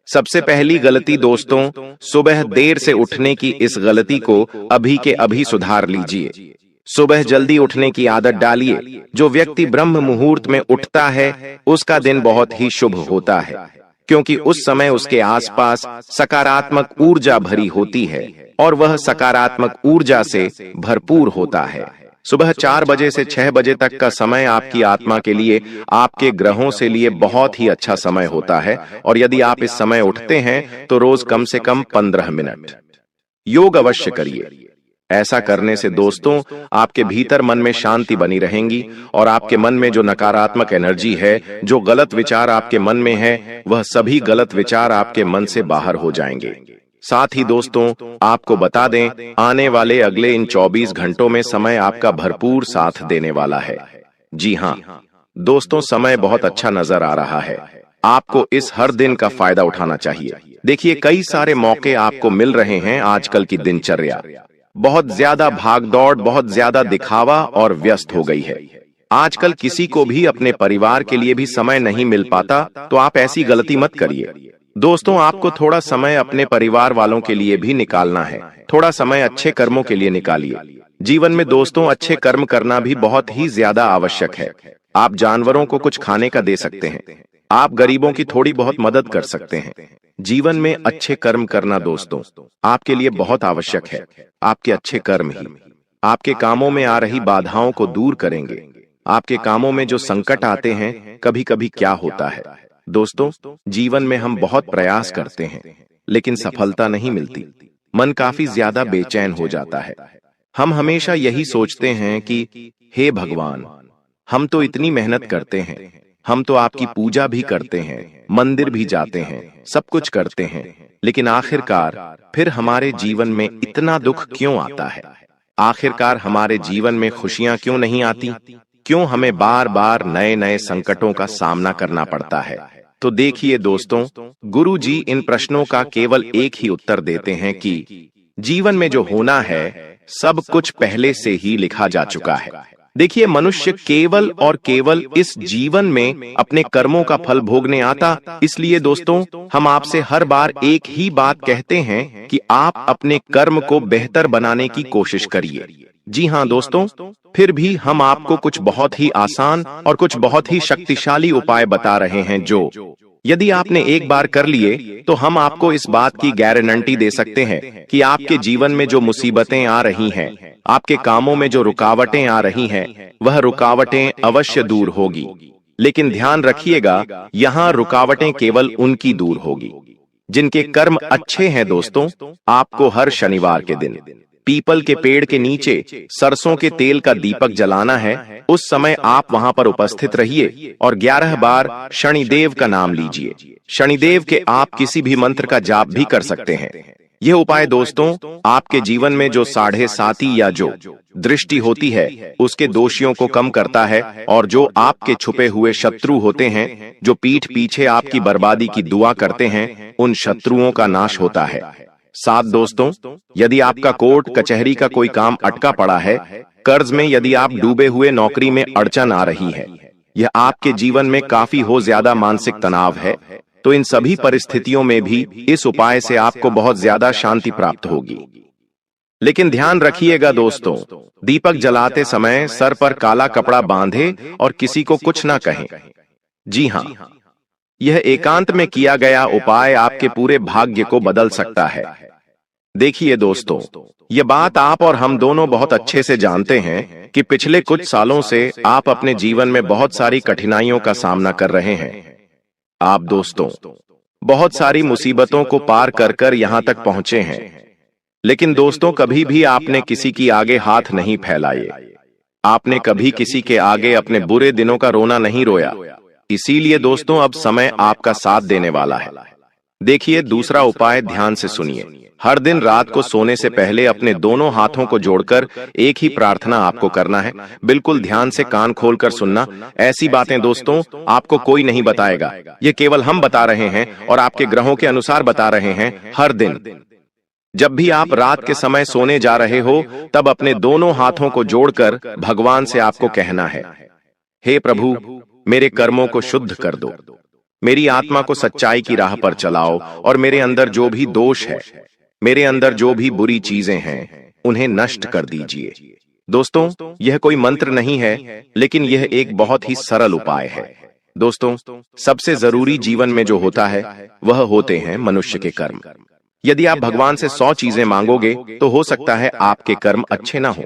सबसे पहली गलती दोस्तों, सुबह देर से उठने की इस गलती को अभी के अभी सुधार लीजिए। सुबह जल्दी उठने की आदत डालिए। जो व्यक्ति ब्रह्म मुहूर्त में उठता है उसका दिन बहुत ही शुभ होता है, क्योंकि उस समय उसके आसपास सकारात्मक ऊर्जा भरी होती है और वह सकारात्मक ऊर्जा से भरपूर होता है। सुबह 4 बजे से 6 बजे तक का समय आपकी आत्मा के लिए, आपके ग्रहों से लिए बहुत ही अच्छा समय होता है और यदि आप इस समय उठते हैं तो रोज कम से कम 15 मिनट योग अवश्य करिए। ऐसा करने से दोस्तों आपके भीतर मन में शांति बनी रहेंगी और आपके मन में जो नकारात्मक एनर्जी है, जो गलत विचार आपके मन में है, वह सभी गलत विचार आपके मन से बाहर हो जाएंगे। साथ ही दोस्तों आपको बता दें, आने वाले अगले इन 24 घंटों में समय आपका भरपूर साथ देने वाला है। जी हाँ दोस्तों, समय बहुत अच्छा नजर आ रहा है। आपको इस हर दिन का फायदा उठाना चाहिए। देखिए, कई सारे मौके आपको मिल रहे हैं। आजकल की दिनचर्या बहुत ज्यादा भागदौड़, बहुत ज्यादा दिखावा और व्यस्त हो गई है। आजकल किसी को भी अपने परिवार के लिए भी समय नहीं मिल पाता, तो आप ऐसी गलती मत करिए। दोस्तों, आपको थोड़ा समय अपने परिवार वालों के लिए भी निकालना है। थोड़ा समय अच्छे कर्मों के लिए निकालिए। जीवन में दोस्तों अच्छे कर्म करना भी बहुत ही ज्यादा आवश्यक है। आप जानवरों को कुछ खाने का दे सकते हैं, आप गरीबों की थोड़ी बहुत मदद कर सकते हैं। जीवन में अच्छे कर्म करना दोस्तों आपके लिए बहुत आवश्यक है। आपके अच्छे कर्म ही आपके कामों में आ रही बाधाओं को दूर करेंगे। आपके कामों में जो संकट आते हैं, कभी कभी क्या होता है दोस्तों, जीवन में हम बहुत प्रयास करते हैं लेकिन सफलता नहीं मिलती। मन काफी ज्यादा बेचैन हो जाता है। हम हमेशा यही सोचते हैं कि हे भगवान, हम तो इतनी मेहनत करते हैं, हम तो आपकी पूजा भी करते हैं, मंदिर भी जाते हैं, सब कुछ करते हैं, लेकिन आखिरकार फिर हमारे जीवन में इतना दुख क्यों आता है? आखिरकार हमारे जीवन में खुशियां क्यों नहीं आती? क्यों हमें बार बार नए नए संकटों का सामना करना पड़ता है? तो देखिए दोस्तों, गुरु जी इन प्रश्नों का केवल एक ही उत्तर देते हैं कि जीवन में जो होना है सब कुछ पहले से ही लिखा जा चुका है। देखिए, मनुष्य केवल और केवल इस जीवन में अपने कर्मों का फल भोगने आता। इसलिए दोस्तों, हम आपसे हर बार एक ही बात कहते हैं कि आप अपने कर्म को बेहतर बनाने की कोशिश करिए। जी हाँ दोस्तों, फिर भी हम आपको कुछ बहुत ही आसान और कुछ बहुत ही शक्तिशाली उपाय बता रहे हैं जो यदि आपने एक बार कर लिए तो हम आपको इस बात की गारंटी दे सकते हैं कि आपके जीवन में जो मुसीबतें आ रही हैं, आपके कामों में जो रुकावटें आ रही हैं, वह रुकावटें अवश्य दूर होगी। लेकिन ध्यान रखिएगा, यहाँ रुकावटें केवल उनकी दूर होगी जिनके कर्म अच्छे हैं। दोस्तों, आपको हर शनिवार के दिन पीपल के पेड़ के नीचे सरसों के तेल का दीपक जलाना है। उस समय आप वहां पर उपस्थित रहिए और 11 बार शनिदेव का नाम लीजिए। शनिदेव के आप किसी भी मंत्र का जाप भी कर सकते हैं। यह उपाय दोस्तों आपके जीवन में जो 7.5 या जो दृष्टि होती है उसके दोषियों को कम करता है और जो आपके छुपे हुए शत्रु होते हैं, जो पीठ पीछे आपकी बर्बादी की दुआ करते हैं, उन शत्रुओं का नाश होता है। साथ दोस्तों, यदि आपका कोर्ट कचहरी का कोई काम अटका पड़ा है, कर्ज में यदि आप डूबे हुए, नौकरी में अड़चन आ रही है, यह आपके जीवन में काफी हो ज्यादा मानसिक तनाव है, तो इन सभी परिस्थितियों में भी इस उपाय से आपको बहुत ज्यादा शांति प्राप्त होगी। लेकिन ध्यान रखिएगा दोस्तों, दीपक जलाते समय सर पर काला कपड़ा बांधे और किसी को कुछ ना कहें। जी हाँ, यह एकांत में किया गया उपाय आपके पूरे भाग्य को बदल सकता है। देखिए दोस्तों, यह बात आप और हम दोनों बहुत अच्छे से जानते हैं कि पिछले कुछ सालों से आप अपने जीवन में बहुत सारी कठिनाइयों का सामना कर रहे हैं। आप दोस्तों बहुत सारी मुसीबतों को पार कर कर यहां तक पहुंचे हैं, लेकिन दोस्तों कभी भी आपने किसी की आगे हाथ नहीं फैलाए। आपने कभी किसी के आगे अपने बुरे दिनों का रोना नहीं रोया। इसीलिए दोस्तों अब समय आपका साथ देने वाला है। देखिए दूसरा उपाय, ध्यान से सुनिए। हर दिन रात को सोने से पहले अपने दोनों हाथों को जोड़कर एक ही प्रार्थना आपको करना है। बिल्कुल ध्यान से कान खोलकर सुनना। ऐसी बातें दोस्तों आपको कोई नहीं बताएगा, ये केवल हम बता रहे हैं और आपके ग्रहों के अनुसार बता रहे हैं। हर दिन जब भी आप रात के समय सोने जा रहे हो, तब अपने दोनों हाथों को जोड़कर भगवान से आपको कहना है, हे प्रभु, मेरे कर्मों को शुद्ध कर दो, मेरी आत्मा को सच्चाई की राह पर चलाओ और मेरे अंदर जो भी दोष है, मेरे अंदर जो भी बुरी चीजें हैं, उन्हें नष्ट कर दीजिए। दोस्तों यह कोई मंत्र नहीं है, लेकिन यह एक बहुत ही सरल उपाय है। दोस्तों सबसे जरूरी जीवन में जो होता है वह होते हैं मनुष्य के कर्म। यदि आप भगवान से 100 चीजें मांगोगे तो हो सकता है आपके कर्म अच्छे ना हो,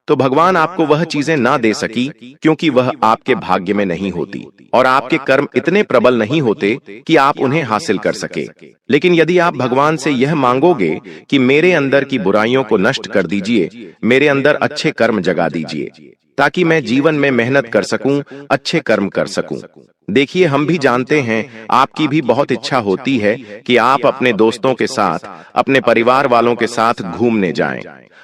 तो भगवान आपको वह चीजें ना दे सकी क्योंकि वह आपके भाग्य में नहीं होती और आपके कर्म इतने प्रबल नहीं होते कि आप उन्हें हासिल कर सके। लेकिन यदि आप भगवान से यह मांगोगे कि मेरे अंदर की बुराइयों को नष्ट कर दीजिए, मेरे अंदर अच्छे कर्म जगा दीजिए, ताकि मैं जीवन में मेहनत कर सकूं, अच्छे कर्म कर सकूं। देखिए हम भी जानते हैं आपकी भी बहुत इच्छा होती है कि आप अपने दोस्तों के साथ, अपने परिवार वालों के साथ घूमने जाएं।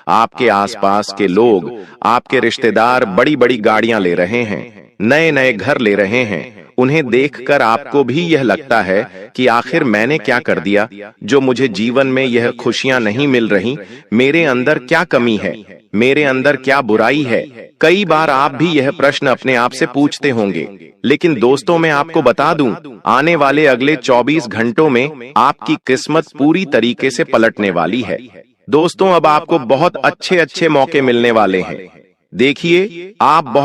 आपके आसपास के लोग, आपके रिश्तेदार बड़ी बड़ी गाड़ियां ले रहे हैं, नए नए घर ले रहे हैं। उन्हें देखकर आपको भी यह लगता है कि आखिर मैंने क्या कर दिया जो मुझे जीवन में यह खुशियां नहीं मिल रही, मेरे अंदर क्या कमी है, मेरे अंदर क्या बुराई है। कई बार आप भी यह प्रश्न अपने आप से पूछते होंगे। लेकिन दोस्तों मैं आपको बता दूं, आने वाले अगले 24 घंटों में आपकी किस्मत पूरी तरीके से पलटने वाली है। दोस्तों अब आपको बहुत अच्छे अच्छे मौके मिलने वाले हैं। देखिए आप बहुत